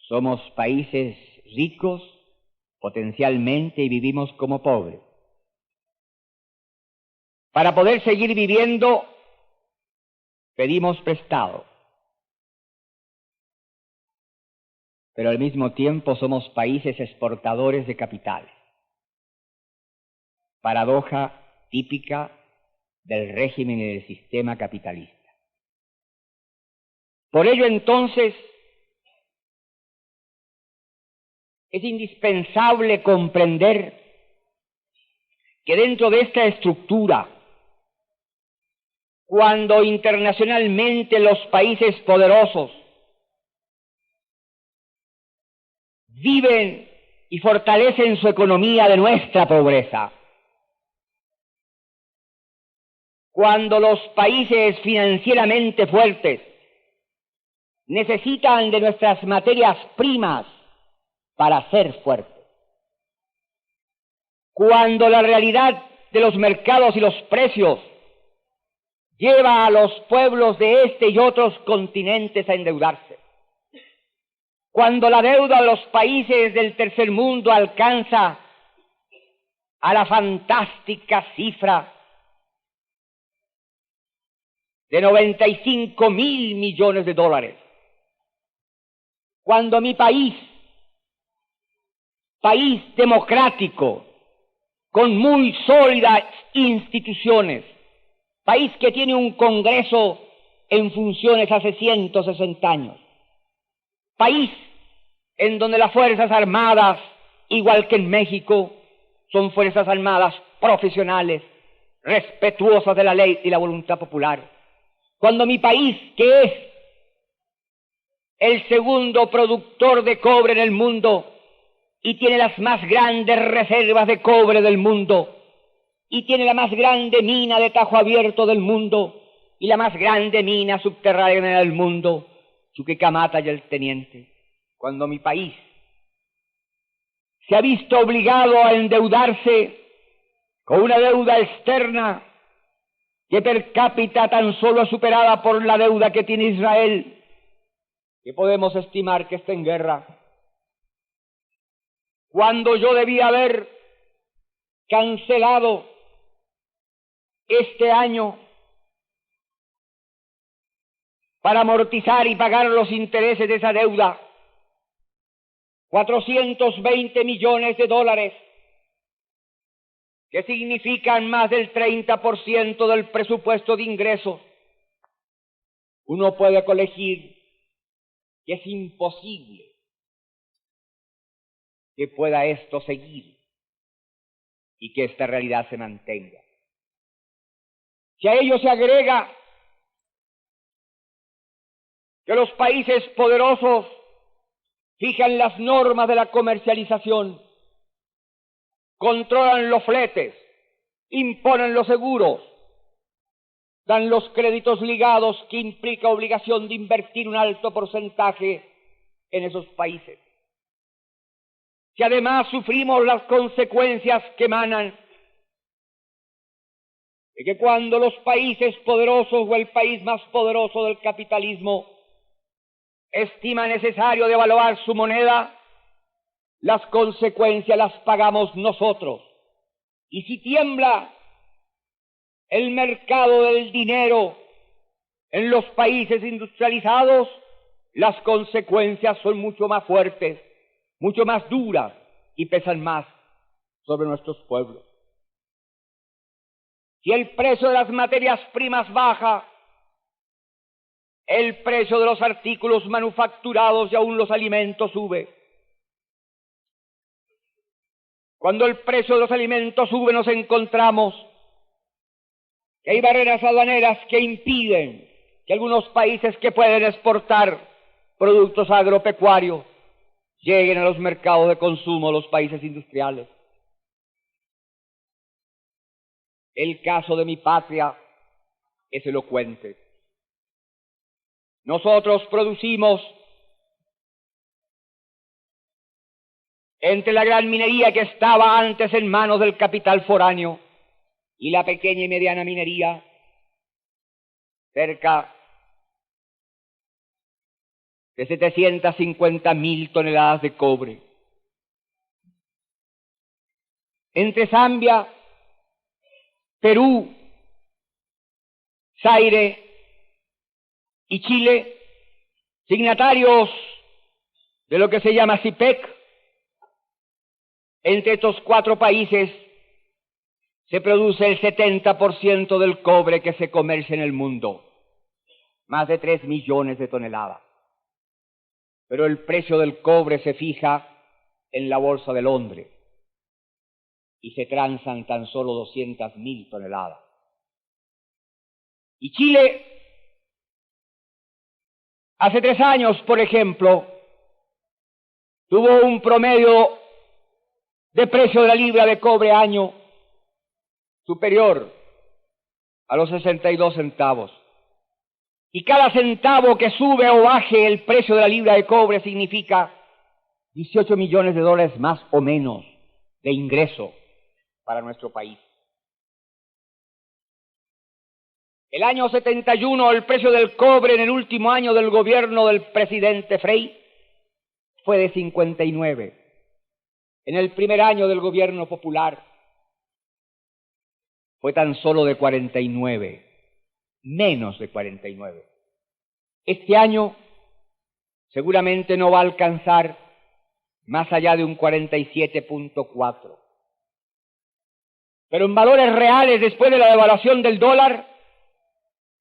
S2: Somos países ricos potencialmente y vivimos como pobres. Para poder seguir viviendo, pedimos prestado, pero al mismo tiempo somos países exportadores de capitales. Paradoja típica del régimen y del sistema capitalista. Por ello, entonces, es indispensable comprender que dentro de esta estructura, cuando internacionalmente los países poderosos viven y fortalecen su economía de nuestra pobreza, cuando los países financieramente fuertes necesitan de nuestras materias primas para ser fuertes, cuando la realidad de los mercados y los precios lleva a los pueblos de este y otros continentes a endeudarse, cuando la deuda de los países del tercer mundo alcanza a la fantástica cifra de 95.000 millones de dólares. Cuando mi país democrático, con muy sólidas instituciones, país que tiene un Congreso en funciones hace 160 años, país en donde las Fuerzas Armadas, igual que en México, son Fuerzas Armadas profesionales, respetuosas de la ley y la voluntad popular. Cuando mi país, que es el segundo productor de cobre en el mundo y tiene las más grandes reservas de cobre del mundo, y tiene la más grande mina de Tajo Abierto del mundo, y la más grande mina subterránea del mundo, Chuquicamata y el Teniente, cuando mi país se ha visto obligado a endeudarse con una deuda externa que per cápita tan solo es superada por la deuda que tiene Israel, que podemos estimar que está en guerra, cuando yo debía haber cancelado este año para amortizar y pagar los intereses de esa deuda, 420 millones de dólares, que significan más del 30% del presupuesto de ingresos, uno puede colegir que es imposible que pueda esto seguir y que esta realidad se mantenga. Si a ello se agrega que los países poderosos fijan las normas de la comercialización, controlan los fletes, imponen los seguros, dan los créditos ligados que implica obligación de invertir un alto porcentaje en esos países. Si además sufrimos las consecuencias que emanan de que cuando los países poderosos o el país más poderoso del capitalismo estima necesario devaluar su moneda, las consecuencias las pagamos nosotros. Y si tiembla el mercado del dinero en los países industrializados, las consecuencias son mucho más fuertes, mucho más duras y pesan más sobre nuestros pueblos. Si el precio de las materias primas baja, el precio de los artículos manufacturados y aún los alimentos sube. Cuando el precio de los alimentos sube, nos encontramos que hay barreras aduaneras que impiden que algunos países que pueden exportar productos agropecuarios lleguen a los mercados de consumo de los países industriales. El caso de mi patria es elocuente. Nosotros producimos entre la gran minería que estaba antes en manos del capital foráneo y la pequeña y mediana minería, cerca de 750.000 toneladas de cobre. Entre Zambia, Perú, Zaire y Chile, signatarios de lo que se llama CIPEC, entre estos cuatro países se produce el 70% del cobre que se comercia en el mundo, más de 3 millones de toneladas. Pero el precio del cobre se fija en la Bolsa de Londres y se transan tan solo 200.000 toneladas. Y Chile, hace 3 años, por ejemplo, tuvo un promedio de precio de la libra de cobre año superior a los 62 centavos. Y cada centavo que sube o baje el precio de la libra de cobre significa 18 millones de dólares más o menos de ingreso para nuestro país. El año 71, el precio del cobre en el último año del gobierno del presidente Frei fue de 59. En el primer año del gobierno popular fue tan solo de 49. menos de 49. Este año seguramente no va a alcanzar más allá de un 47.4. Pero en valores reales, después de la devaluación del dólar,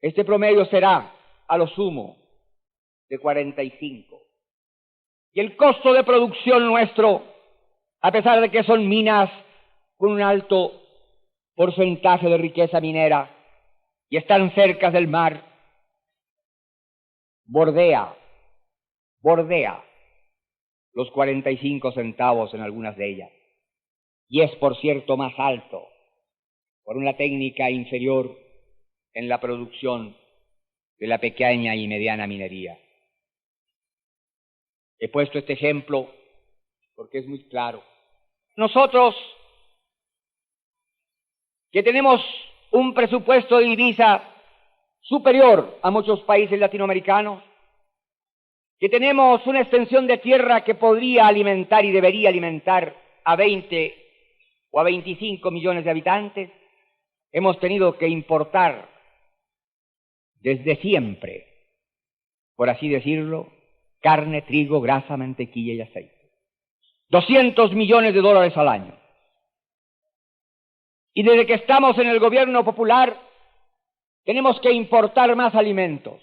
S2: este promedio será, a lo sumo, de 45. Y el costo de producción nuestro, a pesar de que son minas con un alto porcentaje de riqueza minera y están cerca del mar, bordea los 45 centavos en algunas de ellas. Y es, por cierto, más alto por una técnica inferior en la producción de la pequeña y mediana minería. He puesto este ejemplo porque es muy claro. Nosotros, que tenemos un presupuesto de divisa superior a muchos países latinoamericanos, que tenemos una extensión de tierra que podría alimentar y debería alimentar a 20 o a 25 millones de habitantes, hemos tenido que importar desde siempre, por así decirlo, carne, trigo, grasa, mantequilla y aceite. 200 millones de dólares al año. Y desde que estamos en el gobierno popular, tenemos que importar más alimentos.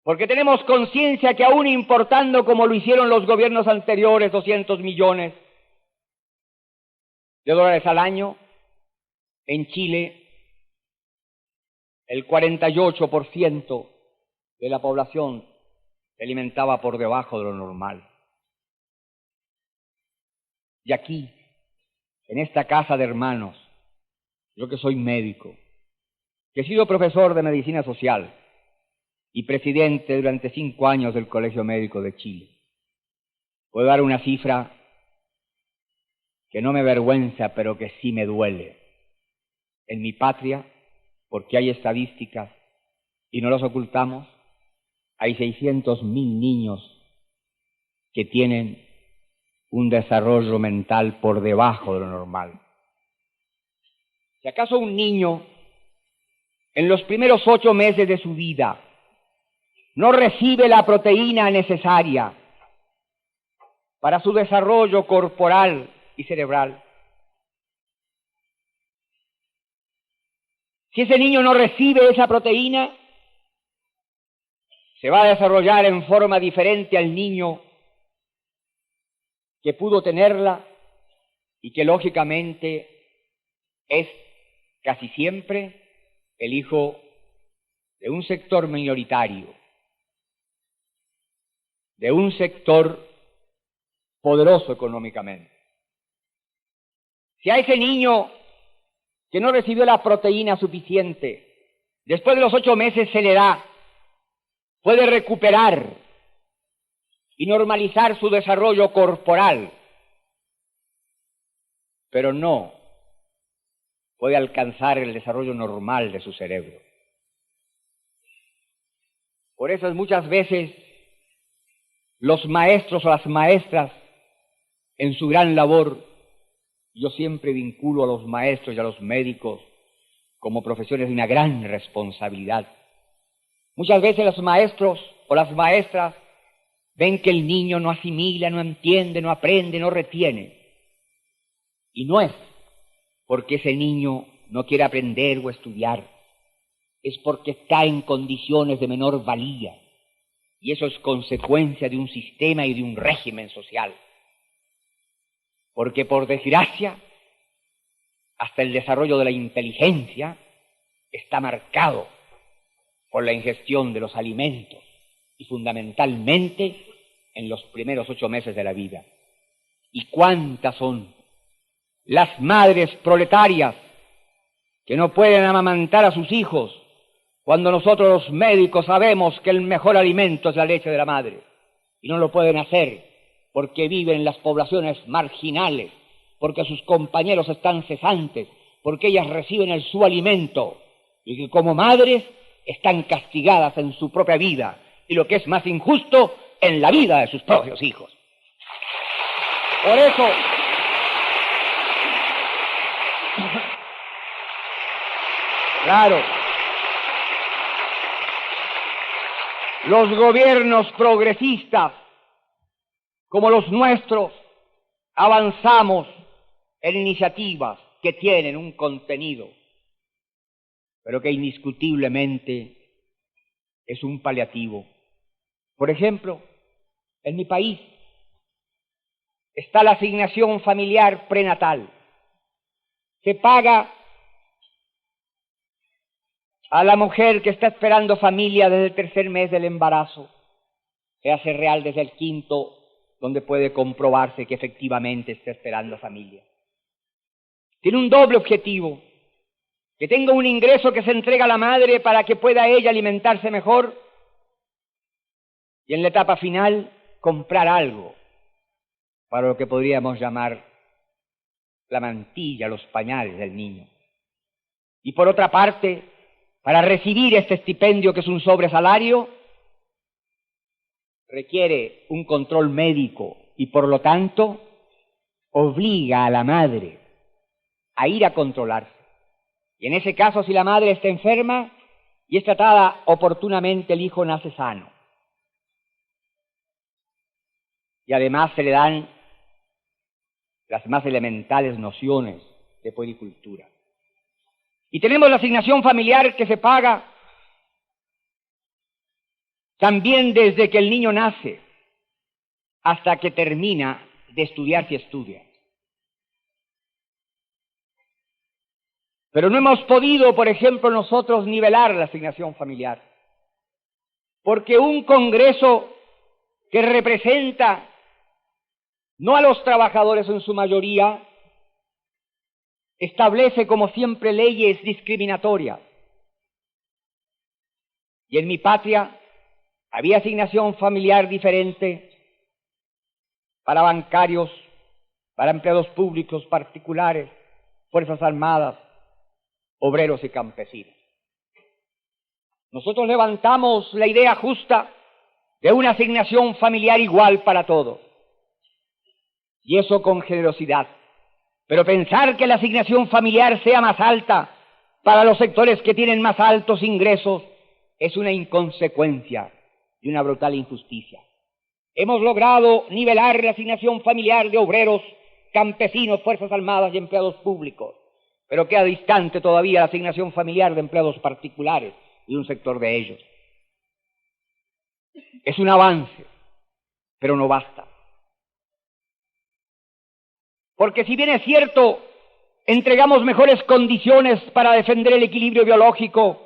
S2: Porque tenemos conciencia que aún importando como lo hicieron los gobiernos anteriores, 200 millones de dólares al año, en Chile el 48% de la población se alimentaba por debajo de lo normal. Y aquí, en esta casa de hermanos, yo que soy médico, que he sido profesor de medicina social y presidente durante 5 años del Colegio Médico de Chile, puedo dar una cifra que no me avergüenza, pero que sí me duele. En mi patria, porque hay estadísticas y no las ocultamos, hay 600.000 niños que tienen un desarrollo mental por debajo de lo normal. Si acaso un niño, en los primeros 8 meses de su vida, no recibe la proteína necesaria para su desarrollo corporal y cerebral, si ese niño no recibe esa proteína, se va a desarrollar en forma diferente al niño que pudo tenerla y que lógicamente es casi siempre el hijo de un sector minoritario, de un sector poderoso económicamente. Si a ese niño que no recibió la proteína suficiente, después de los 8 meses se le da, puede recuperar y normalizar su desarrollo corporal, pero no puede alcanzar el desarrollo normal de su cerebro. Por eso muchas veces los maestros o las maestras en su gran labor, yo siempre vinculo a los maestros y a los médicos como profesiones de una gran responsabilidad. Muchas veces los maestros o las maestras ven que el niño no asimila, no entiende, no aprende, no retiene. Y no es porque ese niño no quiere aprender o estudiar, es porque está en condiciones de menor valía. Y eso es consecuencia de un sistema y de un régimen social. Porque por desgracia, hasta el desarrollo de la inteligencia está marcado por la ingestión de los alimentos y fundamentalmente en los primeros 8 meses de la vida. ¿Y cuántas son las madres proletarias que no pueden amamantar a sus hijos cuando nosotros los médicos sabemos que el mejor alimento es la leche de la madre? Y no lo pueden hacer porque viven en las poblaciones marginales, porque sus compañeros están cesantes, porque ellas reciben su alimento y que como madres están castigadas en su propia vida y lo que es más injusto, en la vida de sus propios hijos. Por eso, Claro. Los gobiernos progresistas, como los nuestros, avanzamos en iniciativas que tienen un contenido, pero que indiscutiblemente es un paliativo. Por ejemplo, en mi país está la asignación familiar prenatal. Se paga a la mujer que está esperando familia desde el tercer mes del embarazo, se hace real desde el quinto, donde puede comprobarse que efectivamente está esperando familia. Tiene un doble objetivo: que tenga un ingreso que se entrega a la madre para que pueda ella alimentarse mejor, y en la etapa final comprar algo para lo que podríamos llamar la mantilla, los pañales del niño. Y por otra parte, para recibir este estipendio, que es un sobresalario, requiere un control médico y por lo tanto obliga a la madre a ir a controlarse. Y en ese caso, si la madre está enferma y es tratada oportunamente, el hijo nace sano. Y además se le dan las más elementales nociones de puericultura. Y tenemos la asignación familiar que se paga también desde que el niño nace hasta que termina de estudiar, si estudia. Pero no hemos podido, por ejemplo, nosotros nivelar la asignación familiar, porque un Congreso que representa no a los trabajadores en su mayoría, establece como siempre leyes discriminatorias. Y en mi patria había asignación familiar diferente para bancarios, para empleados públicos particulares, fuerzas armadas, obreros y campesinos. Nosotros levantamos la idea justa de una asignación familiar igual para todos, y eso con generosidad. Pero pensar que la asignación familiar sea más alta para los sectores que tienen más altos ingresos es una inconsecuencia y una brutal injusticia. Hemos logrado nivelar la asignación familiar de obreros, campesinos, fuerzas armadas y empleados públicos, pero queda distante todavía la asignación familiar de empleados particulares y un sector de ellos. Es un avance, pero no basta. Porque si bien es cierto, entregamos mejores condiciones para defender el equilibrio biológico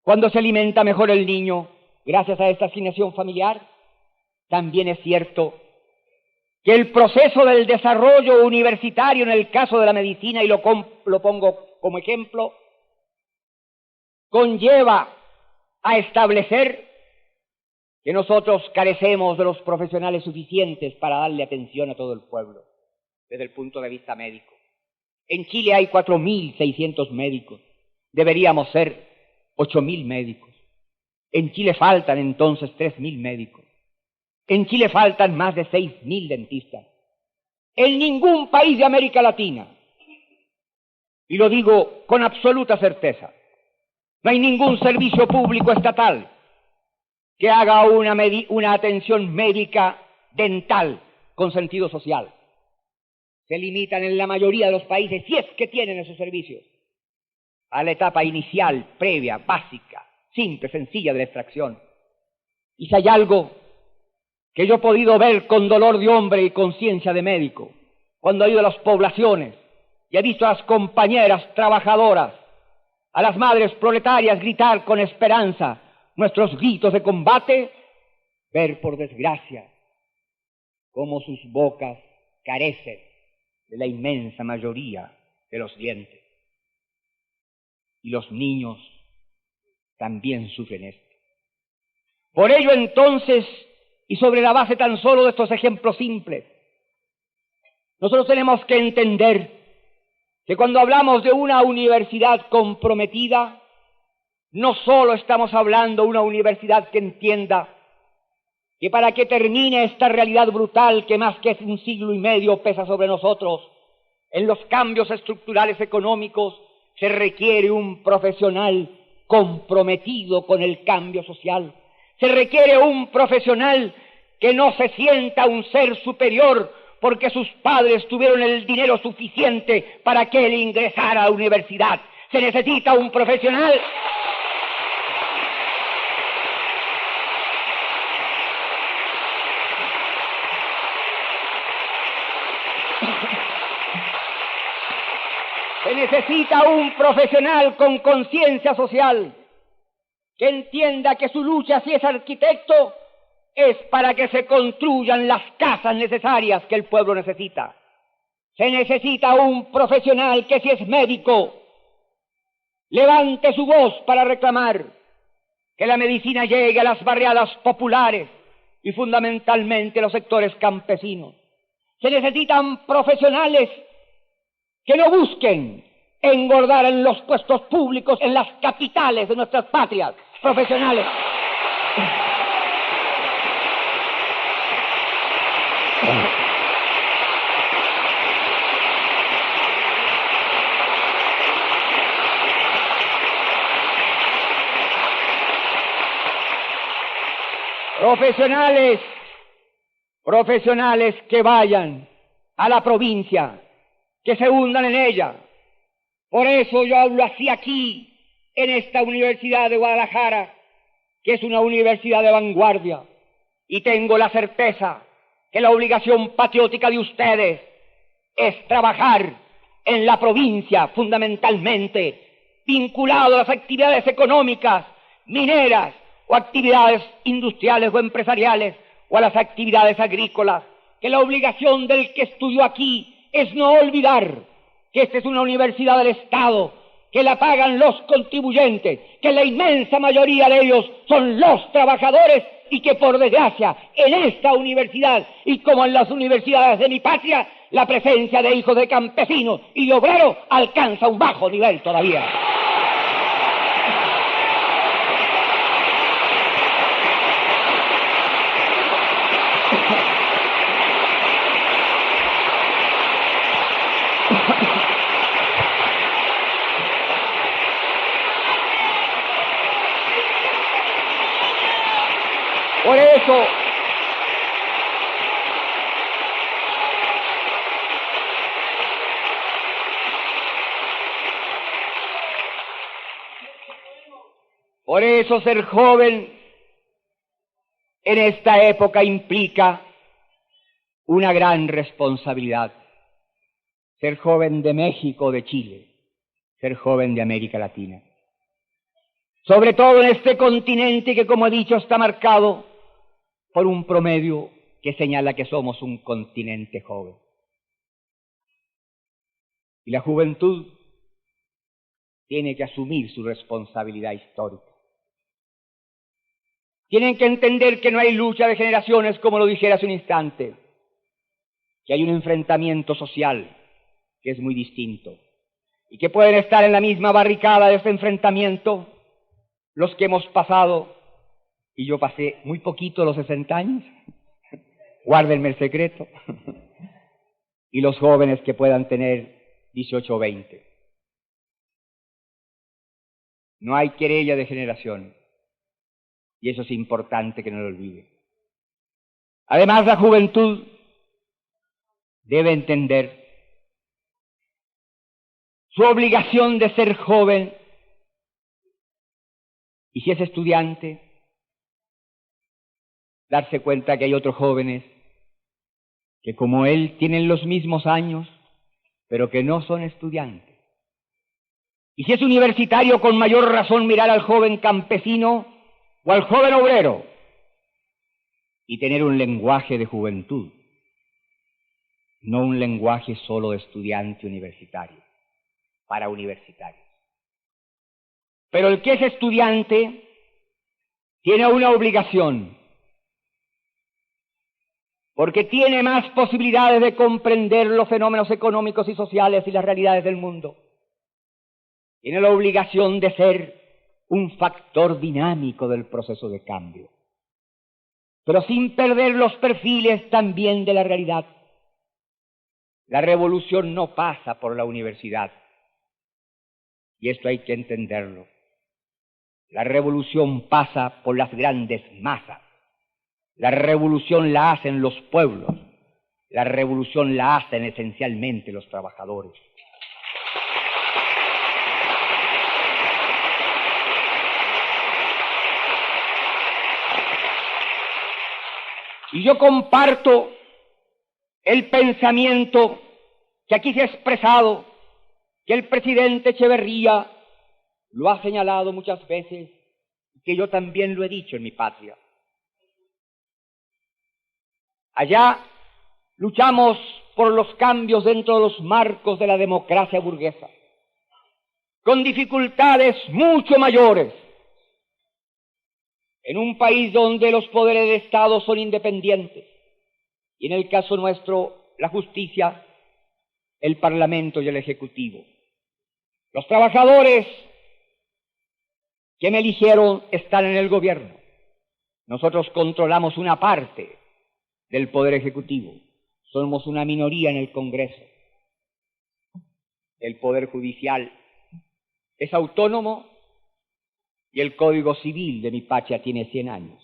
S2: cuando se alimenta mejor el niño, gracias a esta asignación familiar, también es cierto que el proceso del desarrollo universitario en el caso de la medicina, y lo pongo como ejemplo, conlleva a establecer que nosotros carecemos de los profesionales suficientes para darle atención a todo el pueblo desde el punto de vista médico. En Chile hay 4.600 médicos, deberíamos ser 8.000 médicos. En Chile faltan entonces 3.000 médicos. En Chile faltan más de 6.000 dentistas. En ningún país de América Latina, y lo digo con absoluta certeza, no hay ningún servicio público estatal que haga una atención médica dental con sentido social. Se limitan en la mayoría de los países, si es que tienen esos servicios, a la etapa inicial, previa, básica, simple, sencilla de la extracción. Y si hay algo que yo he podido ver con dolor de hombre y conciencia de médico, cuando he ido a las poblaciones y he visto a las compañeras trabajadoras, a las madres proletarias gritar con esperanza nuestros gritos de combate, ver por desgracia cómo sus bocas carecen de la inmensa mayoría de los dientes. Y los niños también sufren esto. Por ello entonces, y sobre la base tan solo de estos ejemplos simples, nosotros tenemos que entender que cuando hablamos de una universidad comprometida, no solo estamos hablando de una universidad que entienda que para que termine esta realidad brutal que más que un siglo y medio pesa sobre nosotros, en los cambios estructurales económicos, se requiere un profesional comprometido con el cambio social. Se requiere un profesional que no se sienta un ser superior porque sus padres tuvieron el dinero suficiente para que él ingresara a la universidad. Se necesita un profesional con conciencia social, que entienda que su lucha, si es arquitecto, es para que se construyan las casas necesarias que el pueblo necesita. Se necesita un profesional que, si es médico, levante su voz para reclamar que la medicina llegue a las barriadas populares y fundamentalmente a los sectores campesinos. Se necesitan profesionales que no busquen engordar en los puestos públicos en las capitales de nuestras patrias. Profesionales profesionales que vayan a la provincia, que se hundan en ella. Por eso yo hablo así aquí, en esta Universidad de Guadalajara, que es una universidad de vanguardia, y tengo la certeza que la obligación patriótica de ustedes es trabajar en la provincia fundamentalmente, vinculado a las actividades económicas, mineras, o actividades industriales o empresariales, o a las actividades agrícolas, que la obligación del que estudió aquí es no olvidar que esta es una universidad del Estado, que la pagan los contribuyentes, que la inmensa mayoría de ellos son los trabajadores y que, por desgracia, en esta universidad y como en las universidades de mi patria, la presencia de hijos de campesinos y de obreros alcanza un bajo nivel todavía. Por eso ser joven en esta época implica una gran responsabilidad. Ser joven de México o de Chile, ser joven de América Latina. Sobre todo en este continente que, como he dicho, está marcado por un promedio que señala que somos un continente joven. Y la juventud tiene que asumir su responsabilidad histórica. Tienen que entender que no hay lucha de generaciones, como lo dijera hace un instante, que hay un enfrentamiento social que es muy distinto y que pueden estar en la misma barricada de este enfrentamiento los que hemos pasado, y yo pasé muy poquito los 60 años, guárdenme el secreto, y los jóvenes que puedan tener 18 o 20. No hay querella de generación, y eso es importante que no lo olviden. Además, la juventud debe entender su obligación de ser joven, y si es estudiante, darse cuenta que hay otros jóvenes que, como él, tienen los mismos años, pero que no son estudiantes. Y si es universitario, con mayor razón mirar al joven campesino o al joven obrero y tener un lenguaje de juventud, no un lenguaje solo de estudiante universitario, para universitarios. Pero el que es estudiante tiene una obligación, porque tiene más posibilidades de comprender los fenómenos económicos y sociales y las realidades del mundo. Tiene la obligación de ser un factor dinámico del proceso de cambio, pero sin perder los perfiles también de la realidad. La revolución no pasa por la universidad. y esto hay que entenderlo. La revolución pasa por las grandes masas. La revolución la hacen los pueblos. La revolución la hacen esencialmente los trabajadores. Y yo comparto el pensamiento que aquí se ha expresado, que el presidente Echeverría lo ha señalado muchas veces, y que yo también lo he dicho en mi patria. Allá luchamos por los cambios dentro de los marcos de la democracia burguesa, con dificultades mucho mayores, en un país donde los poderes de Estado son independientes, y en el caso nuestro, la justicia, el Parlamento y el Ejecutivo. Los trabajadores que me eligieron están en el gobierno. Nosotros controlamos una parte del Poder Ejecutivo. Somos una minoría en el Congreso. El Poder Judicial es autónomo y el Código Civil de mi patria tiene 100 años.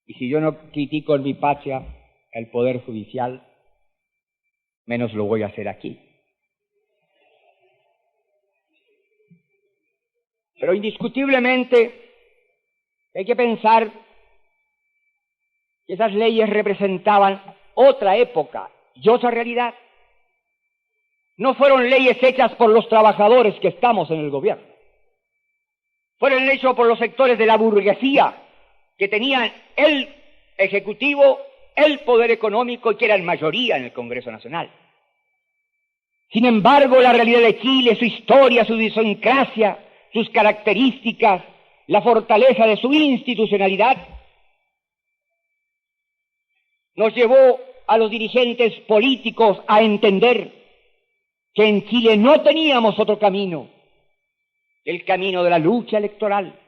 S2: Y si yo no critico en mi patria el Poder Judicial, menos lo voy a hacer aquí. Pero indiscutiblemente hay que pensar que esas leyes representaban otra época y otra realidad. No fueron leyes hechas por los trabajadores que estamos en el gobierno. Fueron hechas por los sectores de la burguesía que tenían el Ejecutivo, el poder económico y que eran mayoría en el Congreso Nacional. Sin embargo, la realidad de Chile, su historia, su idiosincrasia, sus características, la fortaleza de su institucionalidad, nos llevó a los dirigentes políticos a entender que en Chile no teníamos otro camino, el camino de la lucha electoral.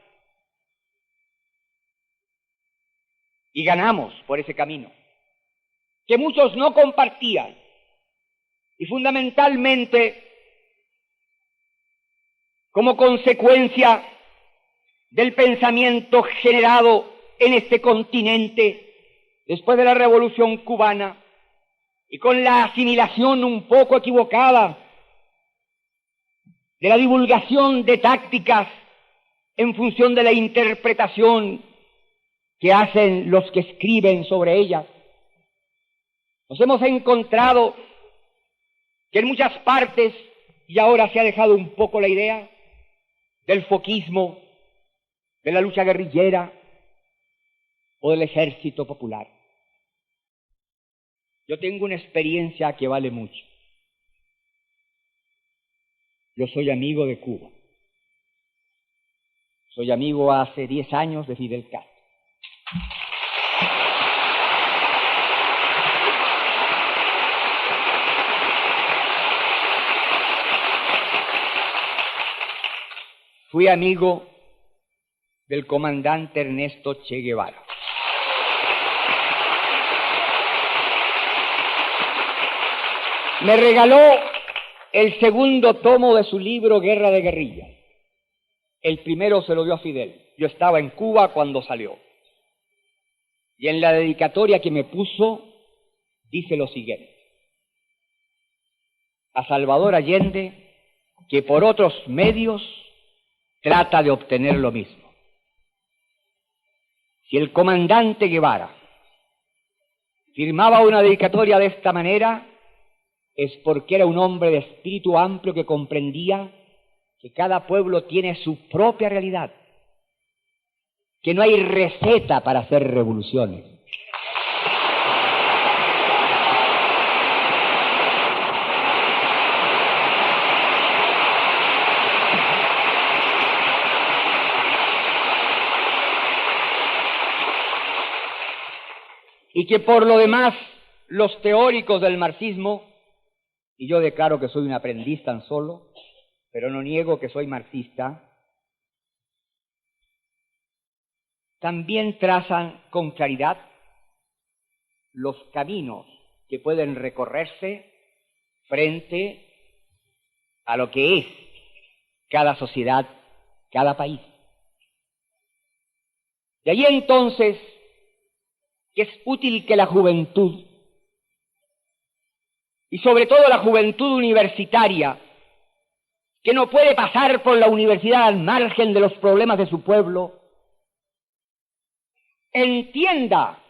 S2: Y ganamos por ese camino, que muchos no compartían, y fundamentalmente como consecuencia del pensamiento generado en este continente después de la Revolución Cubana y con la asimilación un poco equivocada de la divulgación de tácticas en función de la interpretación que hacen los que escriben sobre ellas. Nos hemos encontrado que en muchas partes, y ahora se ha dejado un poco la idea, del foquismo, de la lucha guerrillera o del ejército popular. Yo tengo una experiencia que vale mucho. Yo soy amigo de Cuba. Soy amigo hace 10 años de Fidel Castro. Fui amigo del comandante Ernesto Che Guevara. Me regaló el segundo tomo de su libro Guerra de Guerrillas. El primero se lo dio a Fidel. Yo estaba en Cuba cuando salió. Y en la dedicatoria que me puso, dice lo siguiente: a Salvador Allende, que por otros medios trata de obtener lo mismo. Si el comandante Guevara firmaba una dedicatoria de esta manera, es porque era un hombre de espíritu amplio que comprendía que cada pueblo tiene su propia realidad, que no hay receta para hacer revoluciones. Y que por lo demás los teóricos del marxismo, y yo declaro que soy un aprendiz tan solo, pero no niego que soy marxista, también trazan con claridad los caminos que pueden recorrerse frente a lo que es cada sociedad, cada país. De allí entonces que es útil que la juventud, y sobre todo la juventud universitaria, que no puede pasar por la universidad al margen de los problemas de su pueblo, entienda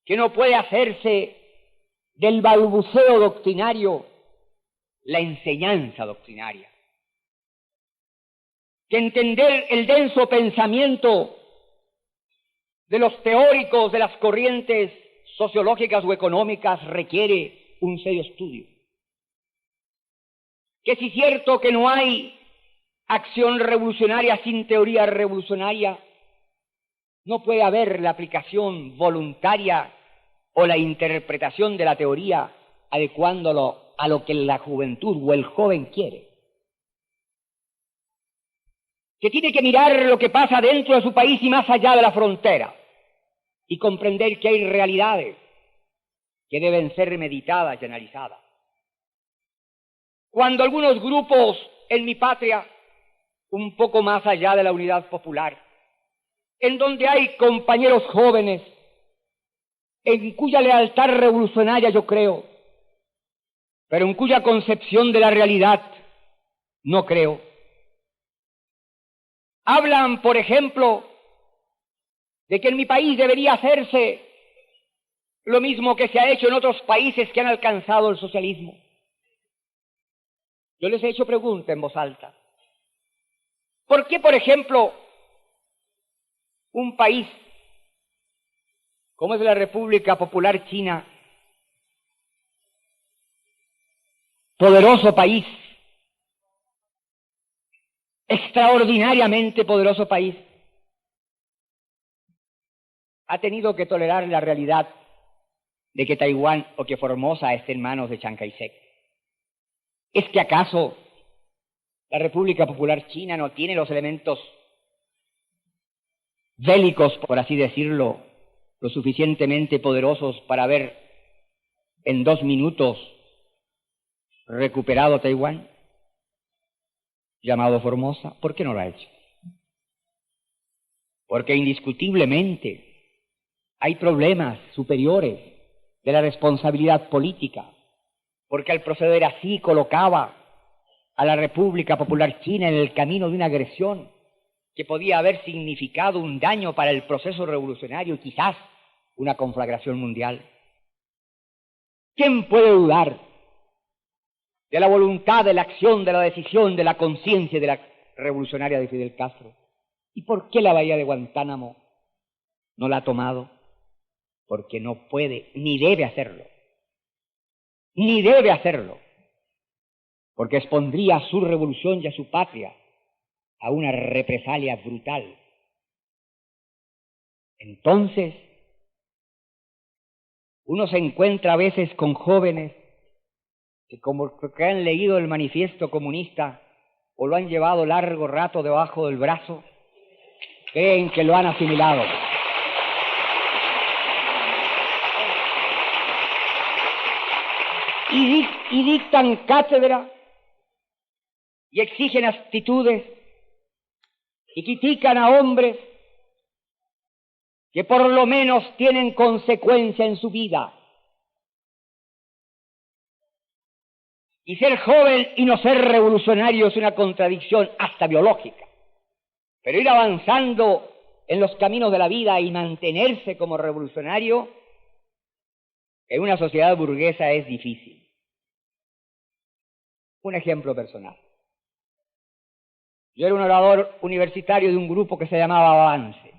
S2: que no puede hacerse del balbuceo doctrinario la enseñanza doctrinaria, que entender el denso pensamiento de los teóricos de las corrientes sociológicas o económicas requiere un serio estudio. Que si es cierto que no hay acción revolucionaria sin teoría revolucionaria, no puede haber la aplicación voluntaria o la interpretación de la teoría adecuándolo a lo que la juventud o el joven quiere. Que tiene que mirar lo que pasa dentro de su país y más allá de la frontera y comprender que hay realidades que deben ser meditadas y analizadas. Cuando algunos grupos en mi patria, un poco más allá de la unidad popular, en donde hay compañeros jóvenes en cuya lealtad revolucionaria yo creo, pero en cuya concepción de la realidad no creo, hablan, por ejemplo, de que en mi país debería hacerse lo mismo que se ha hecho en otros países que han alcanzado el socialismo. Yo les he hecho pregunta en voz alta. ¿Por qué, por ejemplo, un país como es la República Popular China, poderoso país, extraordinariamente poderoso país, ha tenido que tolerar la realidad de que Taiwán o que Formosa esté en manos de Chiang Kai-shek? ¿Es que acaso la República Popular China no tiene los elementos bélicos, por así decirlo, lo suficientemente poderosos para haber en 2 minutos recuperado Taiwán, llamado Formosa? ¿Por qué no lo ha hecho? Porque indiscutiblemente hay problemas superiores de la responsabilidad política, porque al proceder así colocaba a la República Popular China en el camino de una agresión que podía haber significado un daño para el proceso revolucionario y quizás una conflagración mundial. ¿Quién puede dudar de la voluntad, de la acción, de la decisión, de la conciencia de la revolucionaria de Fidel Castro? ¿Y por qué la bahía de Guantánamo no la ha tomado? Porque no puede, ni debe hacerlo. Ni debe hacerlo. Porque expondría a su revolución y a su patria a una represalia brutal. Entonces, uno se encuentra a veces con jóvenes que como que han leído el manifiesto comunista o lo han llevado largo rato debajo del brazo, creen que lo han asimilado. Y dictan cátedra y exigen actitudes y critican a hombres que por lo menos tienen consecuencia en su vida. Y ser joven y no ser revolucionario es una contradicción hasta biológica. Pero ir avanzando en los caminos de la vida y mantenerse como revolucionario en una sociedad burguesa es difícil. Un ejemplo personal. Yo era un orador universitario de un grupo que se llamaba Avance.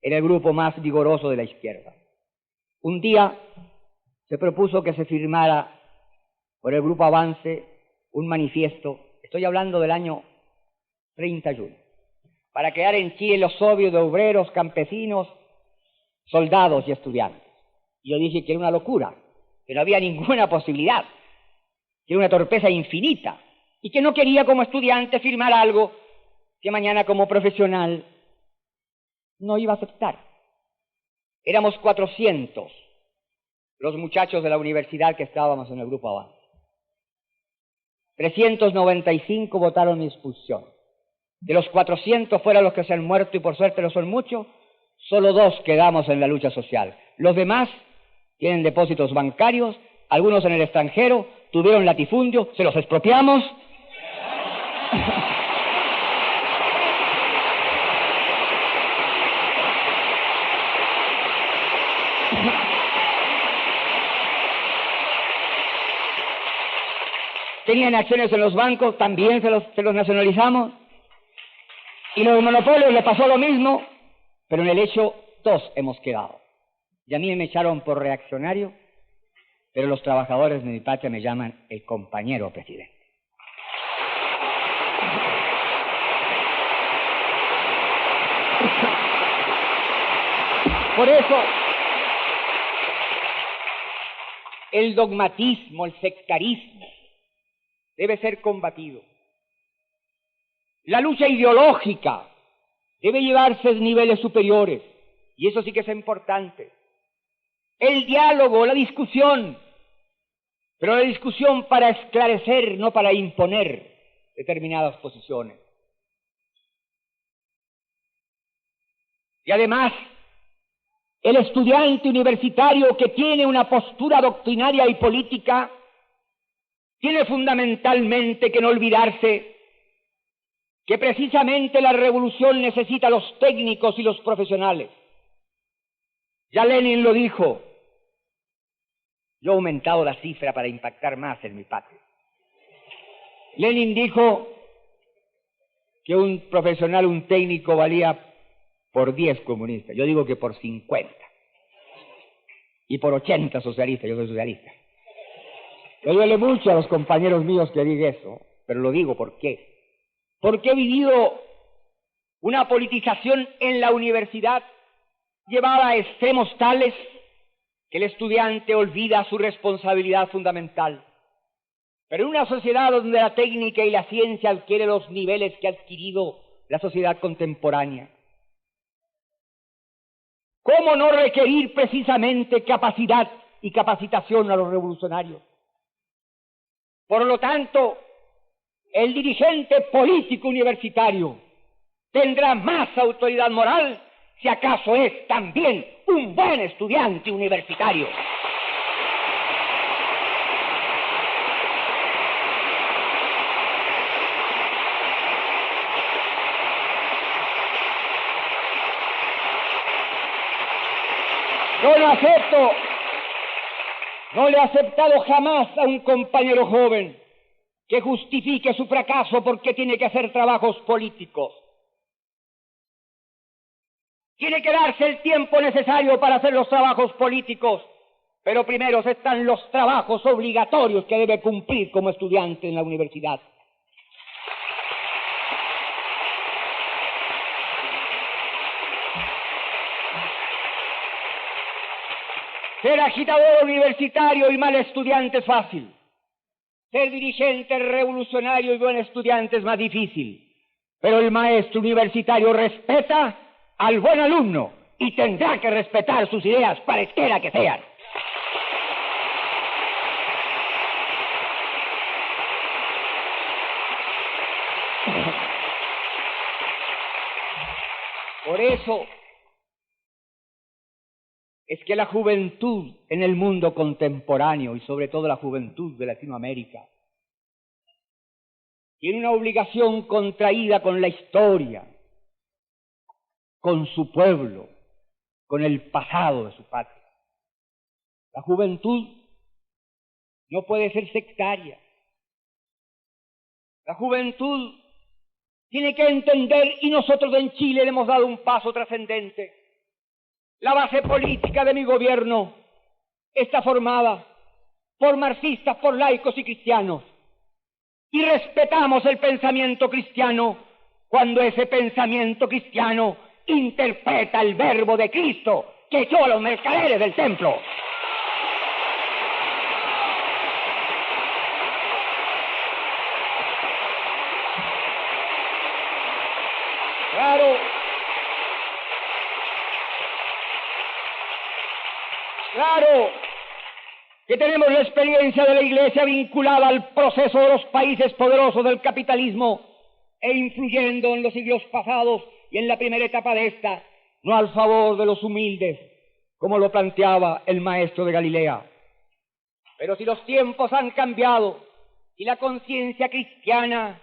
S2: Era el grupo más vigoroso de la izquierda. Un día se propuso que se firmara por el grupo Avance un manifiesto, estoy hablando del año 31, para crear en Chile los soviets de obreros, campesinos, soldados y estudiantes. Y yo dije que era una locura, que no había ninguna posibilidad, que era una torpeza infinita, y que no quería como estudiante firmar algo que mañana como profesional no iba a aceptar. Éramos 400 los muchachos de la universidad que estábamos en el grupo Avance. 395 votaron mi expulsión. De los 400 fueron los que se han muerto, y por suerte no son muchos, solo 2 quedamos en la lucha social. Los demás tienen depósitos bancarios, algunos en el extranjero, tuvieron latifundio, se los expropiamos. Tenían acciones en los bancos, también se los nacionalizamos. Y los monopolios les pasó lo mismo, pero en el hecho 2 hemos quedado. Y a mí me echaron por reaccionario, pero los trabajadores de mi patria me llaman el compañero presidente. Por eso, el dogmatismo, el sectarismo, debe ser combatido. La lucha ideológica debe llevarse a niveles superiores, y eso sí que es importante. El diálogo, la discusión, pero la discusión para esclarecer, no para imponer determinadas posiciones. Y además, el estudiante universitario que tiene una postura doctrinaria y política tiene fundamentalmente que no olvidarse que precisamente la revolución necesita a los técnicos y los profesionales. Ya Lenin lo dijo. Yo he aumentado la cifra para impactar más en mi patria. Lenin dijo que un profesional, un técnico, valía por 10 comunistas. Yo digo que por 50. Y por 80 socialistas. Yo soy socialista. Me duele mucho a los compañeros míos que diga eso, pero lo digo ¿por qué? Porque he vivido una politización en la universidad llevada a extremos tales que el estudiante olvida su responsabilidad fundamental. Pero en una sociedad donde la técnica y la ciencia adquieren los niveles que ha adquirido la sociedad contemporánea, ¿cómo no requerir precisamente capacidad y capacitación a los revolucionarios? Por lo tanto, el dirigente político universitario tendrá más autoridad moral si acaso es también un buen estudiante universitario. Yo no le he aceptado jamás a un compañero joven que justifique su fracaso porque tiene que hacer trabajos políticos. Tiene que darse el tiempo necesario para hacer los trabajos políticos, pero primero están los trabajos obligatorios que debe cumplir como estudiante en la universidad. Ser agitador universitario y mal estudiante es fácil. Ser dirigente revolucionario y buen estudiante es más difícil. Pero el maestro universitario respeta al buen alumno y tendrá que respetar sus ideas, cualesquiera que sean. Por eso es que la juventud en el mundo contemporáneo, y sobre todo la juventud de Latinoamérica, tiene una obligación contraída con la historia, con su pueblo, con el pasado de su patria. La juventud no puede ser sectaria. La juventud tiene que entender, y nosotros en Chile le hemos dado un paso trascendente. La base política de mi gobierno está formada por marxistas, por laicos y cristianos. Y respetamos el pensamiento cristiano cuando ese pensamiento cristiano interpreta el verbo de Cristo que echó a los mercaderes del templo. Claro. Claro que tenemos la experiencia de la Iglesia vinculada al proceso de los países poderosos del capitalismo e influyendo en los siglos pasados y en la primera etapa de esta, no al favor de los humildes, como lo planteaba el maestro de Galilea. Pero si los tiempos han cambiado y la conciencia cristiana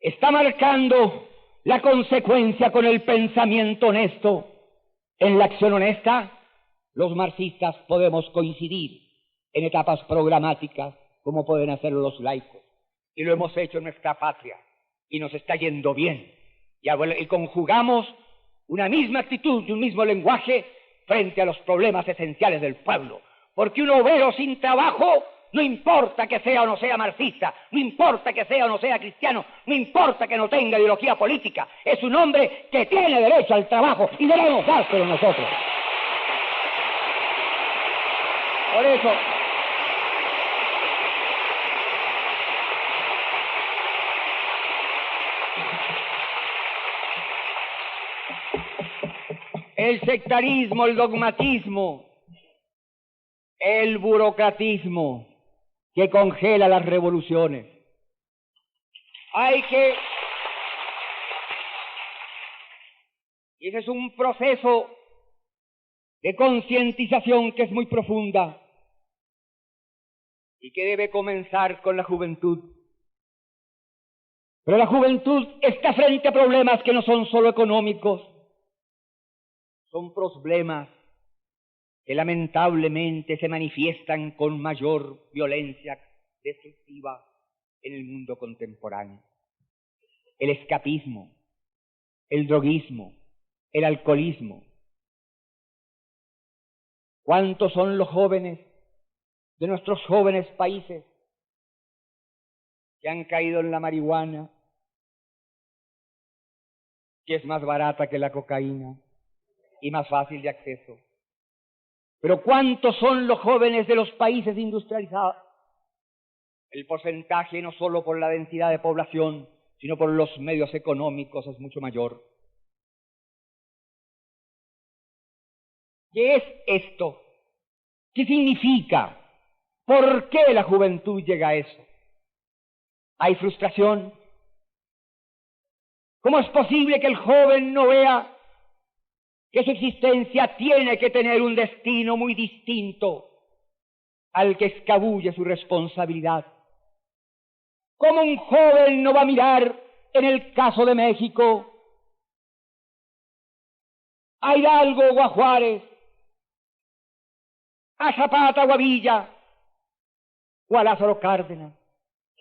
S2: está marcando la consecuencia con el pensamiento honesto en la acción honesta, los marxistas podemos coincidir en etapas programáticas como pueden hacerlo los laicos. Y lo hemos hecho en nuestra patria y nos está yendo bien. Y conjugamos una misma actitud y un mismo lenguaje frente a los problemas esenciales del pueblo. Porque un obrero sin trabajo, no importa que sea o no sea marxista, no importa que sea o no sea cristiano, no importa que no tenga ideología política, es un hombre que tiene derecho al trabajo y debemos dárselo nosotros. Por eso, el sectarismo, el dogmatismo, el burocratismo que congela las revoluciones. Y ese es un proceso de concientización que es muy profunda y que debe comenzar con la juventud. Pero la juventud está frente a problemas que no son solo económicos, son problemas que lamentablemente se manifiestan con mayor violencia destructiva en el mundo contemporáneo. El escapismo, el droguismo, el alcoholismo. ¿Cuántos son los jóvenes de nuestros jóvenes países que han caído en la marihuana, que es más barata que la cocaína y más fácil de acceso? Pero ¿cuántos son los jóvenes de los países industrializados? El porcentaje, no solo por la densidad de población, sino por los medios económicos, es mucho mayor. ¿Qué es esto? ¿Qué significa? ¿Por qué la juventud llega a eso? ¿Hay frustración? ¿Cómo es posible que el joven no vea que su existencia tiene que tener un destino muy distinto al que escabulle su responsabilidad? ¿Cómo un joven no va a mirar, en el caso de México, a Hidalgo o a Juárez, a Zapata o a Villa, o a Lázaro Cárdenas?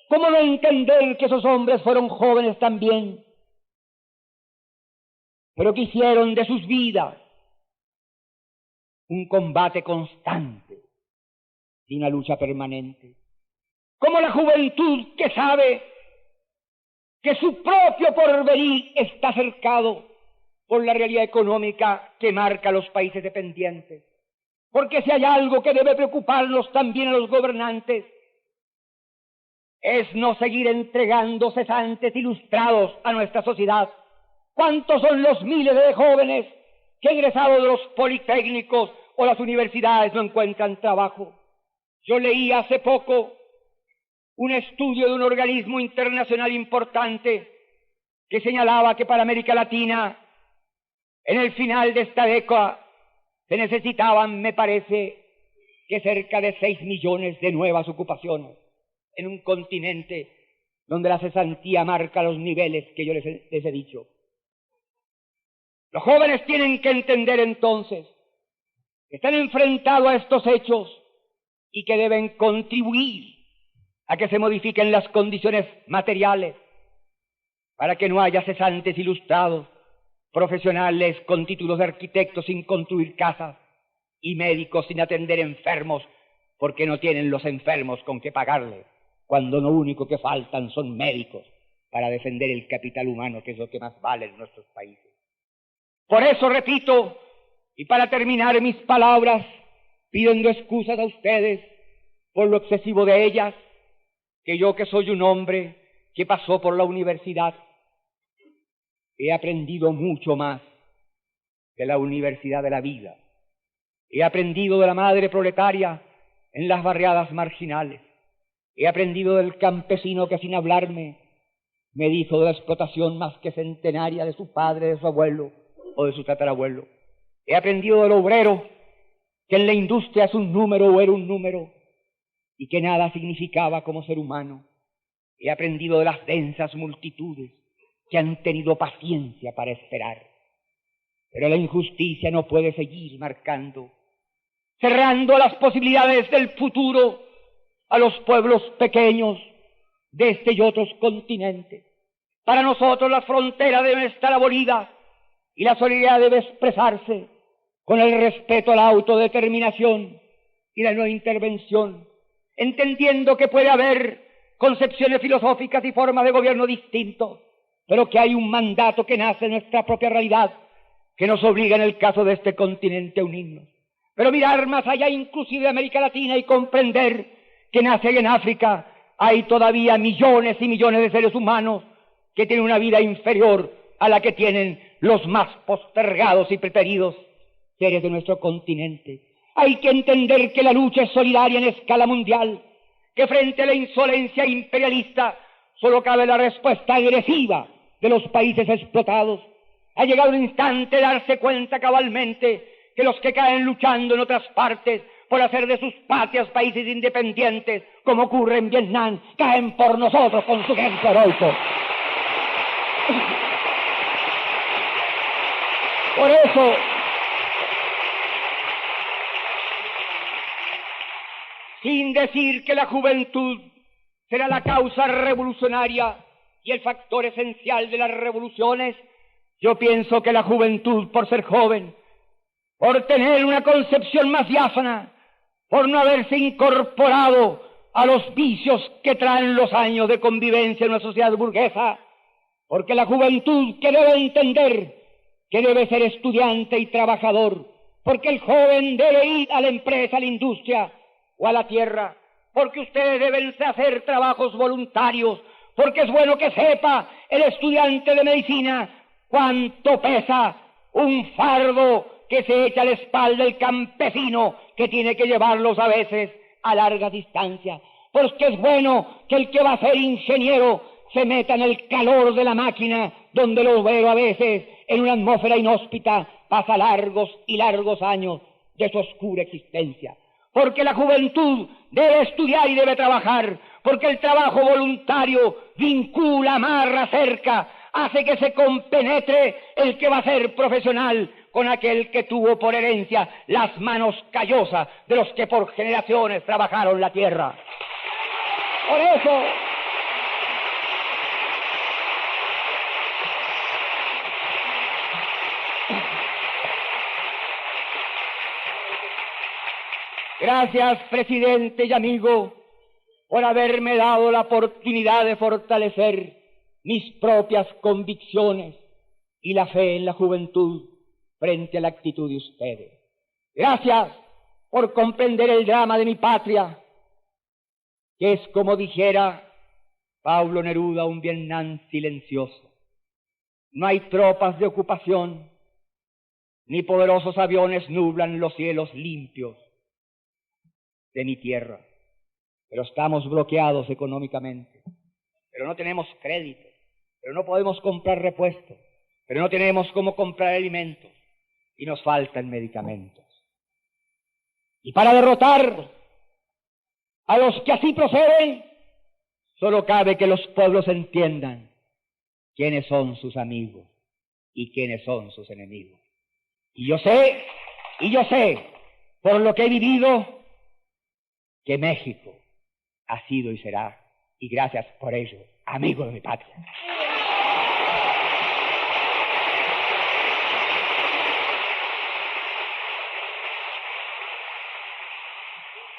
S2: ¿Cómo no entender que esos hombres fueron jóvenes también, pero que hicieron de sus vidas un combate constante y una lucha permanente? Como la juventud que sabe que su propio porvenir está cercado por la realidad económica que marca los países dependientes. Porque si hay algo que debe preocuparnos también a los gobernantes, es no seguir entregando cesantes ilustrados a nuestra sociedad. ¿Cuántos son los miles de jóvenes que egresados de los politécnicos o las universidades no encuentran trabajo? Yo leí hace poco un estudio de un organismo internacional importante que señalaba que para América Latina, en el final de esta década, se necesitaban, me parece, que cerca de 6 millones de nuevas ocupaciones en un continente donde la cesantía marca los niveles que yo les he dicho. Los jóvenes tienen que entender entonces que están enfrentados a estos hechos y que deben contribuir a que se modifiquen las condiciones materiales para que no haya cesantes ilustrados, profesionales con títulos de arquitectos sin construir casas y médicos sin atender enfermos porque no tienen los enfermos con qué pagarles, cuando lo único que faltan son médicos para defender el capital humano, que es lo que más vale en nuestros países. Por eso repito, y para terminar mis palabras, pidiendo excusas a ustedes por lo excesivo de ellas, que yo, que soy un hombre que pasó por la universidad, he aprendido mucho más de la universidad de la vida He aprendido de la madre proletaria en las barriadas marginales. He aprendido del campesino que sin hablarme me dijo de la explotación más que centenaria de su padre, de su abuelo o de su tatarabuelo. He aprendido del obrero que en la industria es un número o era un número y que nada significaba como ser humano. He aprendido de las densas multitudes que han tenido paciencia para esperar. Pero la injusticia no puede seguir marcando, cerrando las posibilidades del futuro a los pueblos pequeños de este y otros continentes. Para nosotros las fronteras deben estar abolidas y la solidaridad debe expresarse con el respeto a la autodeterminación y la no intervención, entendiendo que puede haber concepciones filosóficas y formas de gobierno distintos, pero que hay un mandato que nace de nuestra propia realidad, que nos obliga en el caso de este continente a unirnos. Pero mirar más allá inclusive de América Latina y comprender que nace en África hay todavía millones y millones de seres humanos que tienen una vida inferior a la que tienen los más postergados y preferidos seres de nuestro continente. Hay que entender que la lucha es solidaria en escala mundial, que frente a la insolencia imperialista solo cabe la respuesta agresiva de los países explotados. Ha llegado el instante de darse cuenta cabalmente que los que caen luchando en otras partes por hacer de sus patrias países independientes, como ocurre en Vietnam, caen por nosotros con su ejemplo heroico. Por eso, sin decir que la juventud será la causa revolucionaria y el factor esencial de las revoluciones, yo pienso que la juventud, por ser joven, por tener una concepción más diáfana, por no haberse incorporado a los vicios que traen los años de convivencia en una sociedad burguesa, porque la juventud que debe entender que debe ser estudiante y trabajador, porque el joven debe ir a la empresa, a la industria o a la tierra, porque ustedes deben hacer trabajos voluntarios, porque es bueno que sepa el estudiante de medicina cuánto pesa un fardo que se echa a la espalda el campesino que tiene que llevarlos a veces a larga distancia, porque es bueno que el que va a ser ingeniero se meta en el calor de la máquina, donde el obrero a veces en una atmósfera inhóspita pasa largos y largos años de su oscura existencia. Porque la juventud debe estudiar y debe trabajar, porque el trabajo voluntario vincula, amarra, acerca, hace que se compenetre el que va a ser profesional con aquel que tuvo por herencia las manos callosas de los que por generaciones trabajaron la tierra. Por eso, gracias, presidente y amigo, por haberme dado la oportunidad de fortalecer mis propias convicciones y la fe en la juventud frente a la actitud de ustedes. Gracias por comprender el drama de mi patria, que es, como dijera Pablo Neruda, un Vietnam silencioso. No hay tropas de ocupación, ni poderosos aviones nublan los cielos limpios de mi tierra, pero estamos bloqueados económicamente, pero no tenemos crédito, pero no podemos comprar repuestos, pero no tenemos cómo comprar alimentos y nos faltan medicamentos. Y para derrotar a los que así proceden, solo cabe que los pueblos entiendan quiénes son sus amigos y quiénes son sus enemigos. Y yo sé, por lo que he vivido, que México ha sido y será, y gracias por ello, amigo de mi patria.